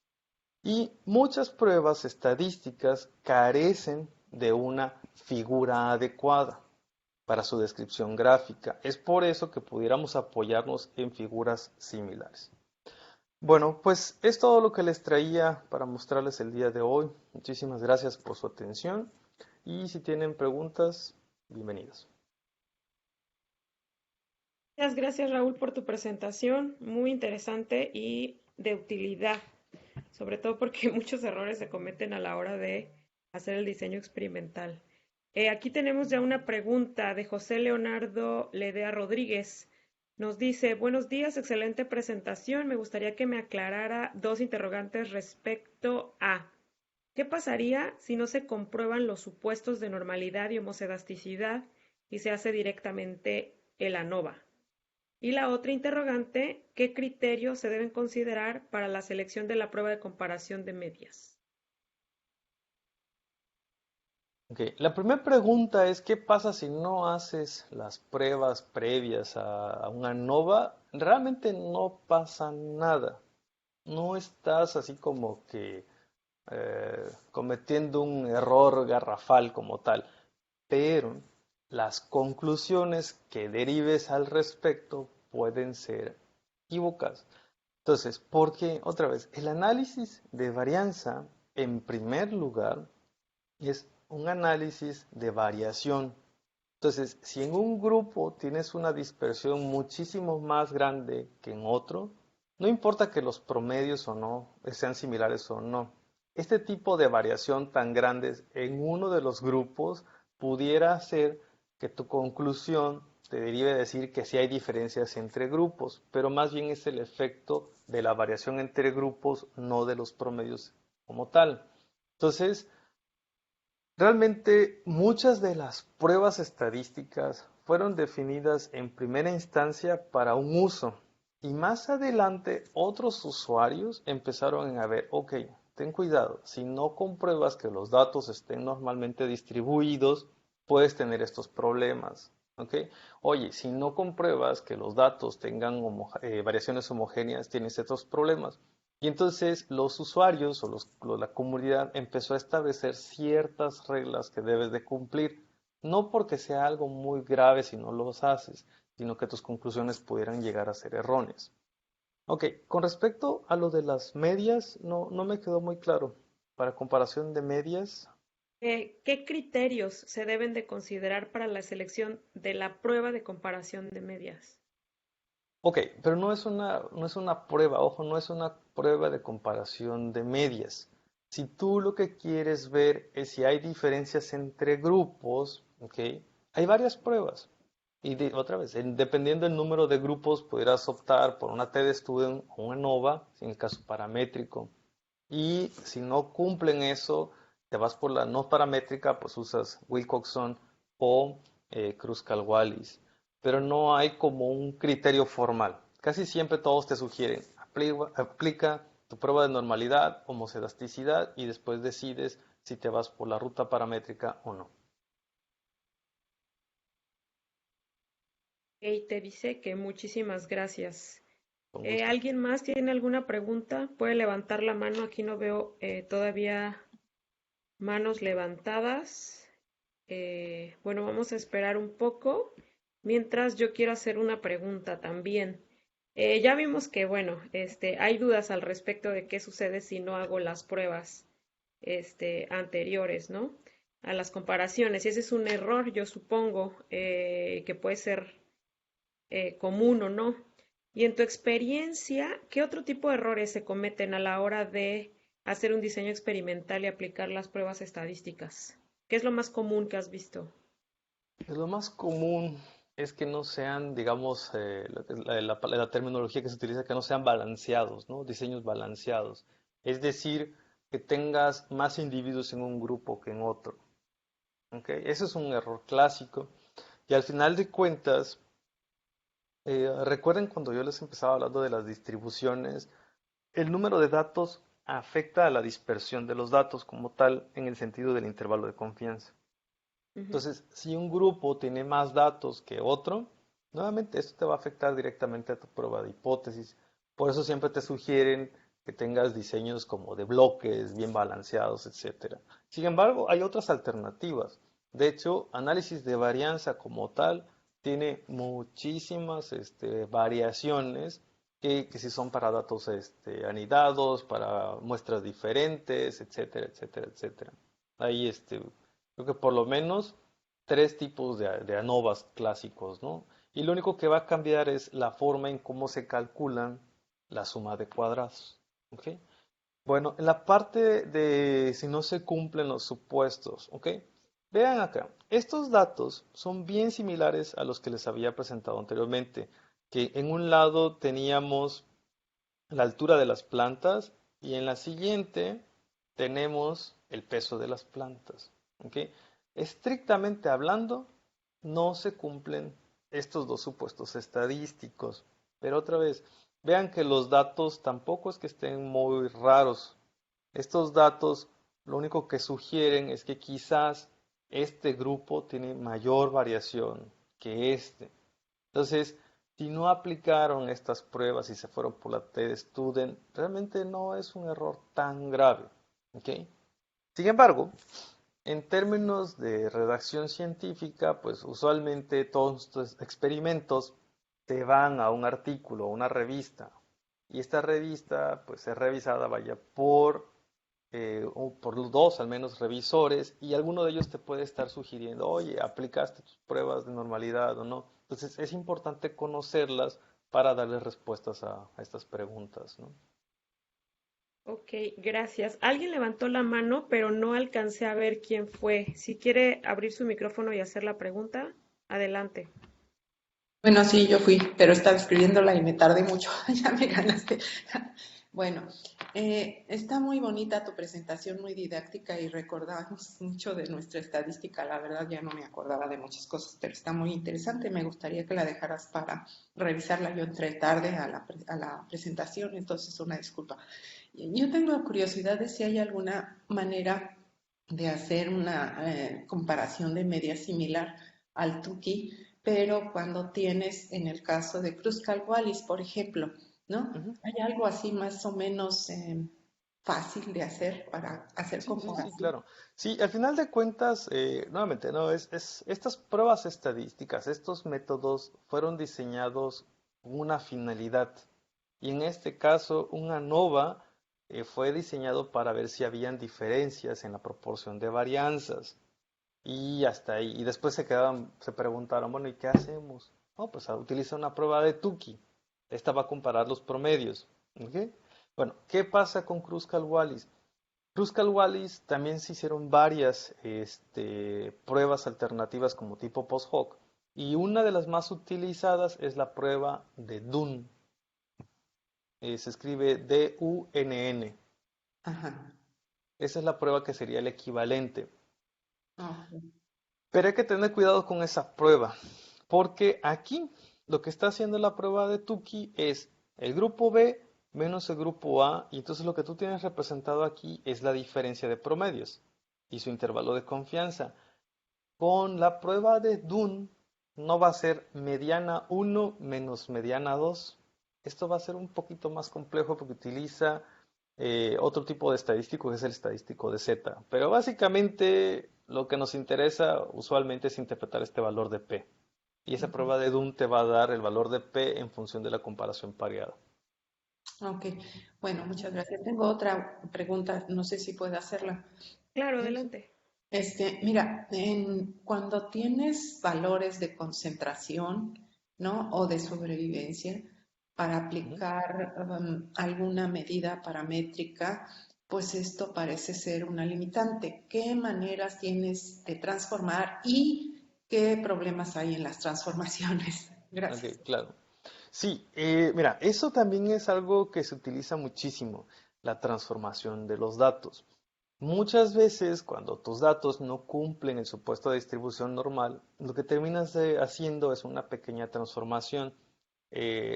Y muchas pruebas estadísticas carecen de una figura adecuada para su descripción gráfica. Es por eso que pudiéramos apoyarnos en figuras similares. Bueno, pues es todo lo que les traía para mostrarles el día de hoy. Muchísimas gracias por su atención y si tienen preguntas, bienvenidos. Muchas gracias, Raúl, por tu presentación, muy interesante y de utilidad, sobre todo porque muchos errores se cometen a la hora de hacer el diseño experimental. Aquí tenemos ya una pregunta de José Leonardo Ledea Rodríguez. Nos dice, buenos días, excelente presentación. Me gustaría que me aclarara dos interrogantes respecto a ¿qué pasaría si no se comprueban los supuestos de normalidad y homocedasticidad y se hace directamente el ANOVA. Y la otra interrogante, ¿qué criterios se deben considerar para la selección de la prueba de comparación de medias? Ok, la primera pregunta es, ¿qué pasa si no haces las pruebas previas a una ANOVA? Realmente no pasa nada. No estás así como que cometiendo un error garrafal como tal, pero las conclusiones que derives al respecto pueden ser equívocas. Entonces, porque otra vez, el análisis de varianza, en primer lugar, es un análisis de variación. Entonces, si en un grupo tienes una dispersión muchísimo más grande que en otro, no importa que los promedios o no sean similares o no, este tipo de variación tan grandes en uno de los grupos pudiera hacer que tu conclusión te derive decir que sí hay diferencias entre grupos, pero más bien es el efecto de la variación entre grupos, no de los promedios como tal. Entonces, realmente muchas de las pruebas estadísticas fueron definidas en primera instancia para un uso y más adelante otros usuarios empezaron a ver, ok, ten cuidado, si no compruebas que los datos estén normalmente distribuidos, puedes tener estos problemas. ¿Ok? Oye, si no compruebas que los datos tengan variaciones homogéneas, tienes estos problemas. Y entonces los usuarios la comunidad empezó a establecer ciertas reglas que debes de cumplir, no porque sea algo muy grave si no los haces, sino que tus conclusiones pudieran llegar a ser erróneas. Ok, con respecto a lo de las medias, no me quedó muy claro. Para comparación de medias, ¿Qué criterios se deben de considerar para la selección de la prueba de comparación de medias? ok, pero no es una prueba, ojo, no es una prueba de comparación de medias. Si tú lo que quieres ver es si hay diferencias entre grupos, ok, hay varias pruebas. Y otra vez, dependiendo del número de grupos, pudieras optar por una T-de-Student o una NOVA, en el caso paramétrico. Y si no cumplen eso, te vas por la no paramétrica, pues usas Wilcoxon o Kruskal-Wallis. Pero no hay como un criterio formal. Casi siempre todos te sugieren, aplica tu prueba de normalidad, homoscedasticidad y después decides si te vas por la ruta paramétrica o no. Y te dice que muchísimas gracias. Con gusto. ¿Alguien más tiene alguna pregunta? Puede levantar la mano. Aquí no veo todavía manos levantadas. Bueno, vamos a esperar un poco. Mientras yo quiero hacer una pregunta también. Ya vimos que, bueno, hay dudas al respecto de qué sucede si no hago las pruebas, anteriores, ¿no? A las comparaciones. Y ese es un error, yo supongo, que puede ser común o no. Y en tu experiencia, ¿qué otro tipo de errores se cometen a la hora de hacer un diseño experimental y aplicar las pruebas estadísticas? ¿Qué es lo más común que has visto? Lo más común es que no sean, digamos, la terminología que se utiliza, que no sean balanceados, ¿no? Diseños balanceados. Es decir, que tengas más individuos en un grupo que en otro. ¿Ok? Ese es un error clásico. Y al final de cuentas, recuerden cuando yo les empezaba hablando de las distribuciones, el número de datos afecta a la dispersión de los datos como tal en el sentido del intervalo de confianza. Ujú. Entonces, si un grupo tiene más datos que otro, nuevamente esto te va a afectar directamente a tu prueba de hipótesis. Por eso siempre te sugieren que tengas diseños como de bloques, bien balanceados, etcétera. Sin embargo, hay otras alternativas. De hecho, análisis de varianza como tal tiene muchísimas variaciones que si son para datos anidados, para muestras diferentes, etcétera, etcétera, etcétera. Ahí creo que por lo menos tres tipos de ANOVAs clásicos, ¿no? Y lo único que va a cambiar es la forma en cómo se calculan la suma de cuadrados. ¿Ok? Bueno, en la parte de si no se cumplen los supuestos, ¿ok? Vean acá, estos datos son bien similares a los que les había presentado anteriormente, que en un lado teníamos la altura de las plantas y en la siguiente tenemos el peso de las plantas, ¿ok? Estrictamente hablando, no se cumplen estos dos supuestos estadísticos. Pero otra vez, vean que los datos tampoco es que estén muy raros. Estos datos lo único que sugieren es que quizás este grupo tiene mayor variación que este. Entonces, si no aplicaron estas pruebas y se fueron por la T-Student, realmente no es un error tan grave. ¿Ok? Sin embargo, en términos de redacción científica, pues usualmente todos estos experimentos te van a un artículo, a una revista, y esta revista pues es revisada, vaya, por dos al menos revisores, y alguno de ellos te puede estar sugiriendo, oye, aplicaste tus pruebas de normalidad o no. Entonces es importante conocerlas para darle respuestas a estas preguntas, ¿no? Ok, gracias. Alguien levantó la mano, pero no alcancé a ver quién fue. Si quiere abrir su micrófono y hacer la pregunta, adelante. Bueno, sí, yo fui, pero estaba escribiéndola y me tardé mucho. Ya me ganaste. Bueno, está muy bonita tu presentación, muy didáctica y recordamos mucho de nuestra estadística. La verdad ya no me acordaba de muchas cosas, pero está muy interesante. Me gustaría que la dejaras para revisarla. Yo entré tarde a la presentación, entonces una disculpa. Yo tengo curiosidad de si hay alguna manera de hacer una comparación de media similar al Tukey, pero cuando tienes, en el caso de Kruskal-Wallis, por ejemplo, ¿no? Ujú. ¿Hay algo así más o menos fácil de hacer para hacer Sí, sí, sí, comparación? claro. Sí, al final de cuentas, nuevamente, no, estas pruebas estadísticas, estos métodos fueron diseñados con una finalidad. Y en este caso, un ANOVA fue diseñado para ver si habían diferencias en la proporción de varianzas. Y hasta ahí. Y después se preguntaron, bueno, ¿y qué hacemos? No, pues utiliza una prueba de Tukey. Esta va a comparar los promedios. ¿Ok? Bueno, ¿qué pasa con Kruskal-Wallis? Kruskal-Wallis también se hicieron varias pruebas alternativas como tipo post-hoc. Y una de las más utilizadas es la prueba de Dunn. Se escribe D-U-N-N. Ajá. Esa es la prueba que sería el equivalente. Ok. Pero hay que tener cuidado con esa prueba, porque aquí lo que está haciendo la prueba de Tukey es el grupo B menos el grupo A, y entonces lo que tú tienes representado aquí es la diferencia de promedios y su intervalo de confianza. Con la prueba de Dunn no va a ser mediana 1 menos mediana 2. Esto va a ser un poquito más complejo porque utiliza otro tipo de estadístico que es el estadístico de Z. Pero básicamente lo que nos interesa usualmente es interpretar este valor de P. Y esa Ujú. prueba de Dunn te va a dar el valor de P en función de la comparación pareada. Ok. Bueno, muchas gracias. Tengo otra pregunta, no sé si puedo hacerla. Claro, Sí, sí. adelante. Mira, cuando tienes valores de concentración, ¿no? O de sobrevivencia para Ujú. aplicar alguna medida paramétrica, pues esto parece ser una limitante. ¿Qué maneras tienes de transformar y qué problemas hay en las transformaciones? Ok, Gracias. claro. Sí, mira, eso también es algo que se utiliza muchísimo, la transformación de los datos. Muchas veces, cuando tus datos no cumplen el supuesto de distribución normal, lo que terminas haciendo es una pequeña transformación.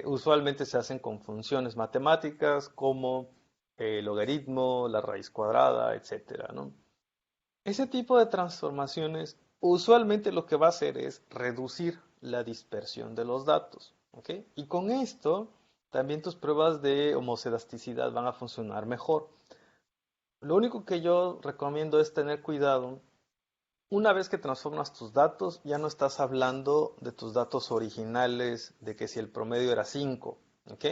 Usualmente se hacen con funciones matemáticas como el logaritmo, la raíz cuadrada, etcétera, ¿no? Ese tipo de transformaciones usualmente lo que va a hacer es reducir la dispersión de los datos, ¿ok? Y con esto también tus pruebas de homocedasticidad van a funcionar mejor. Lo único que yo recomiendo es tener cuidado. Una vez que transformas tus datos, ya no estás hablando de tus datos originales, de que si el promedio era 5, ¿ok?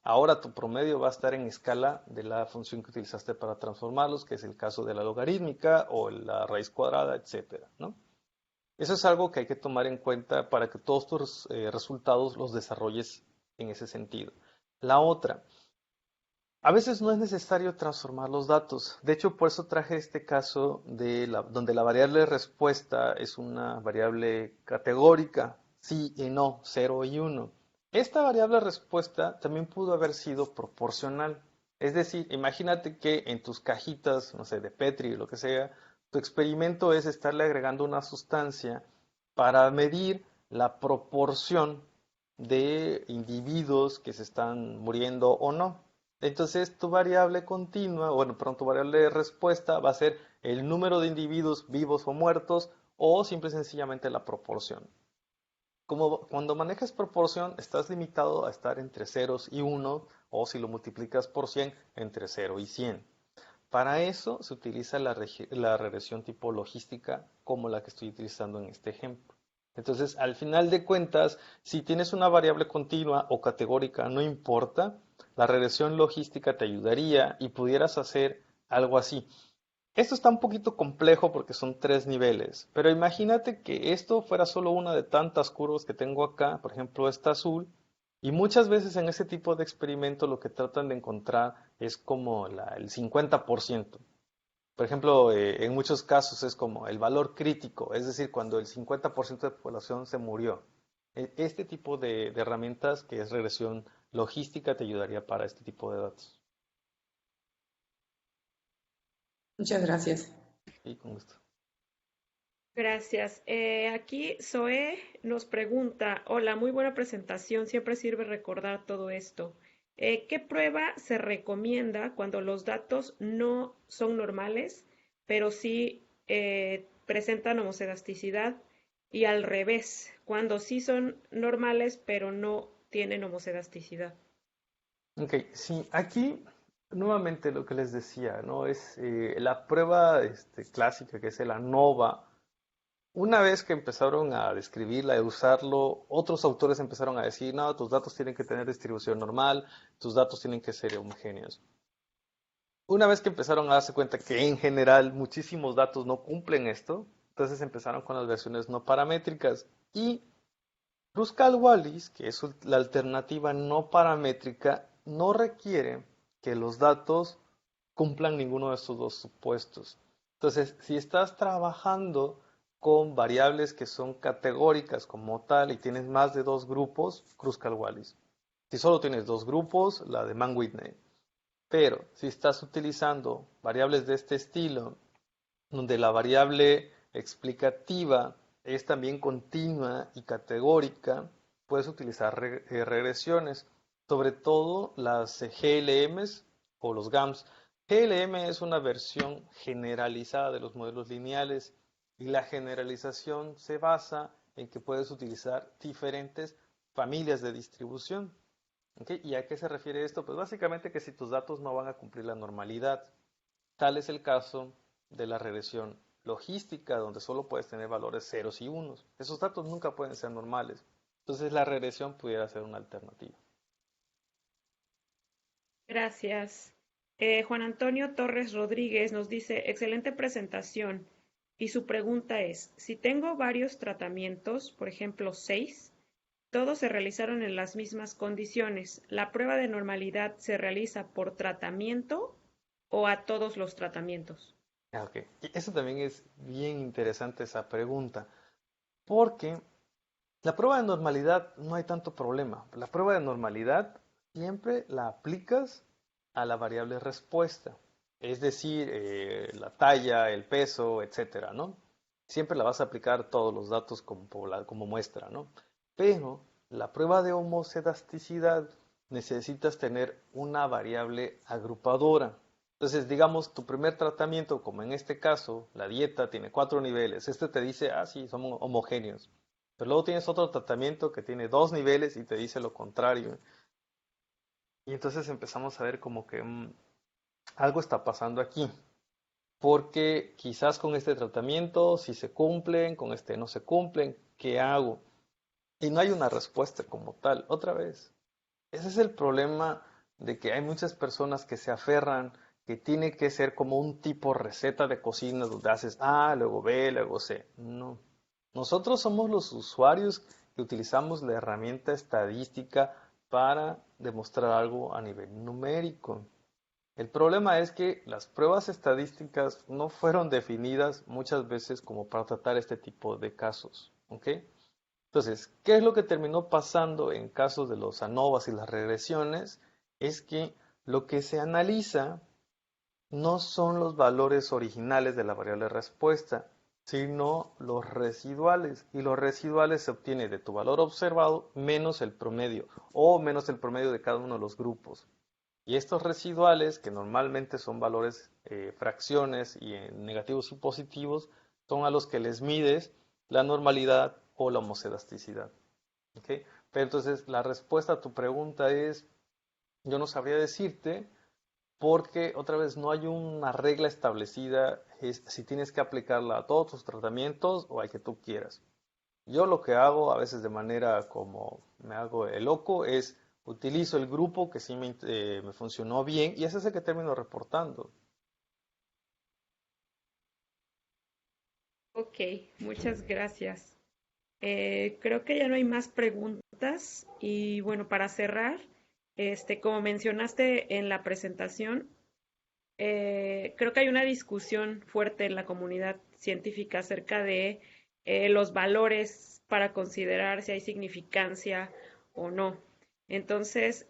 Ahora tu promedio va a estar en escala de la función que utilizaste para transformarlos, que es el caso de la logarítmica o la raíz cuadrada, etcétera, ¿no? Eso es algo que hay que tomar en cuenta para que todos tus resultados los desarrolles en ese sentido. La otra, a veces no es necesario transformar los datos. De hecho, por eso traje este caso donde la variable de respuesta es una variable categórica, sí y no, 0 y 1. Esta variable de respuesta también pudo haber sido proporcional. Es decir, imagínate que en tus cajitas, no sé, de Petri o lo que sea, tu experimento es estarle agregando una sustancia para medir la proporción de individuos que se están muriendo o no. Entonces tu variable continua, bueno, perdón, tu variable de respuesta va a ser el número de individuos vivos o muertos o simple y sencillamente la proporción. Como cuando manejas proporción, estás limitado a estar entre ceros y 1, o si lo multiplicas por 100, entre 0 y 100. Para eso se utiliza la regresión tipo logística como la que estoy utilizando en este ejemplo. Entonces, al final de cuentas, si tienes una variable continua o categórica, no importa, la regresión logística te ayudaría y pudieras hacer algo así. Esto está un poquito complejo porque son 3 niveles, pero imagínate que esto fuera solo una de tantas curvas que tengo acá, por ejemplo esta azul, y muchas veces en ese tipo de experimento lo que tratan de encontrar es como el 50%. Por ejemplo, en muchos casos es como el valor crítico, es decir, cuando el 50% de la población se murió. Este tipo de herramientas, que es regresión logística, te ayudaría para este tipo de datos. Muchas gracias. Y con gusto. Gracias. Aquí Zoe nos pregunta, hola, muy buena presentación, siempre sirve recordar todo esto. ¿Qué prueba se recomienda cuando los datos no son normales, pero sí presentan homocedasticidad? Y al revés, cuando sí son normales, pero no tienen homocedasticidad. Ok, sí, aquí nuevamente lo que les decía, ¿no? Es la prueba clásica que es el ANOVA. Una vez que empezaron a describirla, a usarlo, otros autores empezaron a decir, no, tus datos tienen que tener distribución normal, tus datos tienen que ser homogéneos. Una vez que empezaron a darse cuenta que en general muchísimos datos no cumplen esto, entonces empezaron con las versiones no paramétricas y Kruskal-Wallis, que es la alternativa no paramétrica, no requiere que los datos cumplan ninguno de estos dos supuestos. Entonces, si estás trabajando con variables que son categóricas como tal y tienes más de 2 grupos, Kruskal-Wallis. Si solo tienes 2 grupos, la de Mann-Whitney. Pero si estás utilizando variables de este estilo, donde la variable explicativa es también continua y categórica, puedes utilizar regresiones, sobre todo las GLMs o los GAMS. GLM es una versión generalizada de los modelos lineales y la generalización se basa en que puedes utilizar diferentes familias de distribución. ¿Okay? ¿Y a qué se refiere esto? Pues básicamente que si tus datos no van a cumplir la normalidad, tal es el caso de la regresión logística, donde solo puedes tener valores ceros y unos. Esos datos nunca pueden ser normales. Entonces la regresión pudiera ser una alternativa. Gracias. Juan Antonio Torres Rodríguez nos dice, excelente presentación. Y su pregunta es, si tengo varios tratamientos, por ejemplo 6, todos se realizaron en las mismas condiciones, ¿la prueba de normalidad se realiza por tratamiento o a todos los tratamientos? Ok, y eso también es bien interesante esa pregunta, porque la prueba de normalidad no hay tanto problema. La prueba de normalidad siempre la aplicas a la variable respuesta, es decir, la talla, el peso, etcétera, ¿no? Siempre la vas a aplicar a todos los datos como muestra, ¿no? Pero la prueba de homocedasticidad necesitas tener una variable agrupadora. Entonces, digamos, tu primer tratamiento, como en este caso, la dieta tiene 4 niveles. Este te dice, ah, sí, somos homogéneos. Pero luego tienes otro tratamiento que tiene 2 niveles y te dice lo contrario. Y entonces empezamos a ver como que algo está pasando aquí. Porque quizás con este tratamiento si se cumplen, con este no se cumplen, ¿qué hago? Y no hay una respuesta como tal. Otra vez, ese es el problema de que hay muchas personas que se aferran que tiene que ser como un tipo receta de cocina donde haces A, luego B, luego C. No. Nosotros somos los usuarios que utilizamos la herramienta estadística para demostrar algo a nivel numérico. El problema es que las pruebas estadísticas no fueron definidas muchas veces como para tratar este tipo de casos. ¿Ok? Entonces, ¿qué es lo que terminó pasando en casos de los ANOVAs y las regresiones? Es que lo que se analiza no son los valores originales de la variable respuesta, sino los residuales. Y los residuales se obtiene de tu valor observado menos el promedio o menos el promedio de cada uno de los grupos. Y estos residuales, que normalmente son valores, fracciones y en negativos y positivos, son a los que les mides la normalidad o la homoscedasticidad. ¿Ok? Pero entonces la respuesta a tu pregunta es, yo no sabría decirte porque otra vez no hay una regla establecida es si tienes que aplicarla a todos tus tratamientos o al que tú quieras. Yo lo que hago a veces de manera como me hago el loco es utilizo el grupo que sí me funcionó bien y ese es el que termino reportando. Ok, muchas gracias. Creo que ya no hay más preguntas y bueno, para cerrar, como mencionaste en la presentación, creo que hay una discusión fuerte en la comunidad científica acerca de los valores para considerar si hay significancia o no. Entonces,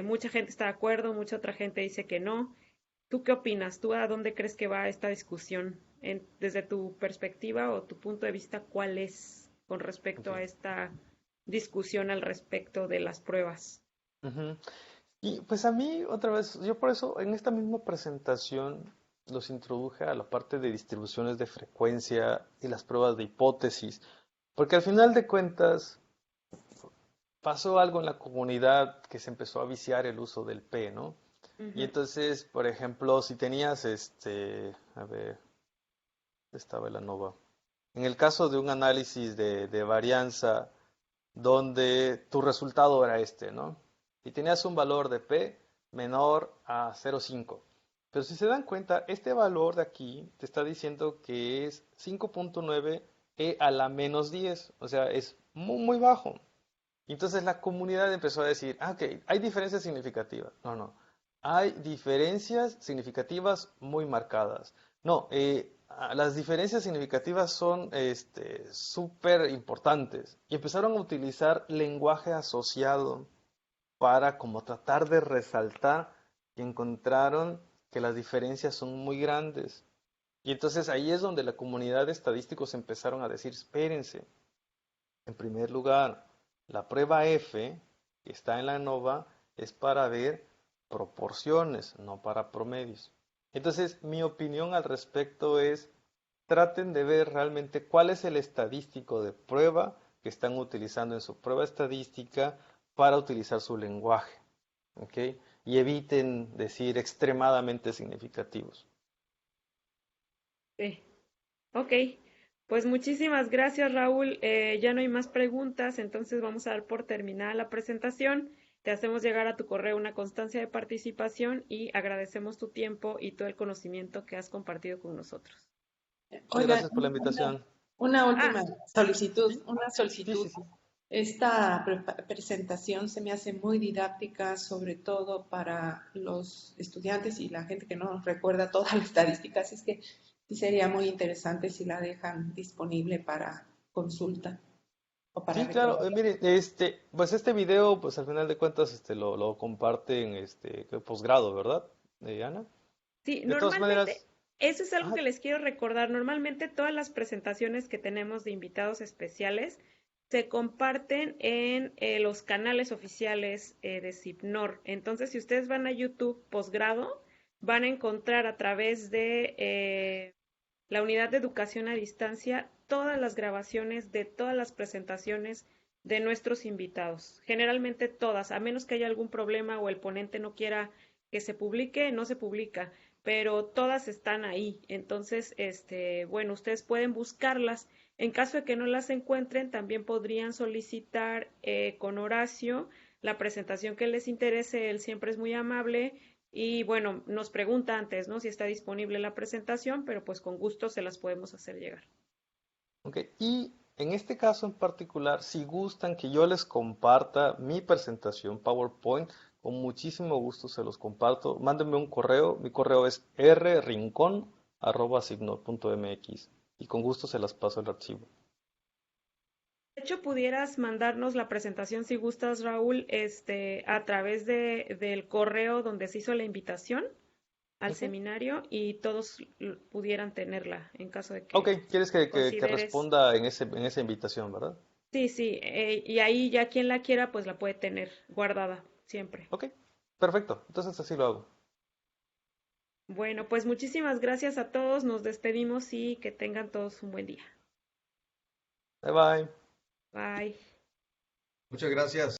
mucha gente está de acuerdo, mucha otra gente dice que no. ¿Tú qué opinas? ¿Tú a dónde crees que va esta discusión? Desde tu perspectiva o tu punto de vista, ¿cuál es con respecto a Ok. esta discusión al respecto de las pruebas? Ujú. Y pues a mí, otra vez, yo por eso en esta misma presentación los introduje a la parte de distribuciones de frecuencia y las pruebas de hipótesis, porque al final de cuentas pasó algo en la comunidad que se empezó a viciar el uso del P, ¿no? Y Ujú. entonces, por ejemplo, si tenías a ver, estaba la nova. En el caso de un análisis de varianza donde tu resultado era este, ¿no? Y tenías un valor de P menor a 0,5. Pero si se dan cuenta, este valor de aquí te está diciendo que es 5.9 E a la menos 10, o sea, es muy, muy bajo. Y entonces la comunidad empezó a decir, ah, ok, hay diferencias significativas. No, no. Hay diferencias significativas muy marcadas. No, las diferencias significativas son súper importantes. Y empezaron a utilizar lenguaje asociado para como tratar de resaltar y encontraron que las diferencias son muy grandes. Y entonces ahí es donde la comunidad de estadísticos empezaron a decir, espérense, en primer lugar, la prueba F, que está en la ANOVA, es para ver proporciones, no para promedios. Entonces, mi opinión al respecto es, traten de ver realmente cuál es el estadístico de prueba que están utilizando en su prueba estadística para utilizar su lenguaje, ¿ok? Y eviten decir extremadamente significativos. Sí. Ok, pues muchísimas gracias, Raúl. Ya no hay más preguntas, entonces vamos a dar por terminada la presentación. Te hacemos llegar a tu correo una constancia de participación y agradecemos tu tiempo y todo el conocimiento que has compartido con nosotros. Muchas Oigan, gracias por la invitación. una Ah, última solicitud, ¿Sí? una Sí, solicitud. sí, sí. Esta presentación se me hace muy didáctica, sobre todo para los estudiantes y la gente que no recuerda toda la estadística, así es que sí sería muy interesante si la dejan disponible para consulta o para Sí, claro, recordar. mire, pues este video, pues al final de cuentas, lo comparten, que posgrado, ¿verdad? Ana. sí, De todas normalmente, maneras, eso es algo ah, que les quiero recordar. Normalmente todas las presentaciones que tenemos de invitados especiales se comparten en los canales oficiales de CIPNOR. Entonces, si ustedes van a YouTube posgrado, van a encontrar a través de la unidad de educación a distancia todas las grabaciones de todas las presentaciones de nuestros invitados. Generalmente todas, a menos que haya algún problema o el ponente no quiera que se publique, no se publica, pero todas están ahí. Entonces, bueno, ustedes pueden buscarlas. En caso de que no las encuentren, también podrían solicitar con Horacio la presentación que les interese. Él siempre es muy amable y bueno, nos pregunta antes, ¿no? Si está disponible la presentación, pero pues con gusto se las podemos hacer llegar. ok. Y en este caso en particular, si gustan que yo les comparta mi presentación PowerPoint, con muchísimo gusto se los comparto. Mándenme un correo, mi correo es rrincon@signor.mx y con gusto se las paso el archivo. De hecho, pudieras mandarnos la presentación si gustas, Raúl, a través del correo donde se hizo la invitación. al Ujú. seminario y todos pudieran tenerla en caso de que Ok, quieres que consideres. responda en esa invitación, ¿verdad? Sí, sí, y ahí ya quien la quiera, pues la puede tener guardada siempre. Ok, perfecto. Entonces así lo hago. Bueno, pues muchísimas gracias a todos, nos despedimos y que tengan todos un buen día. Bye bye. Bye. Muchas gracias.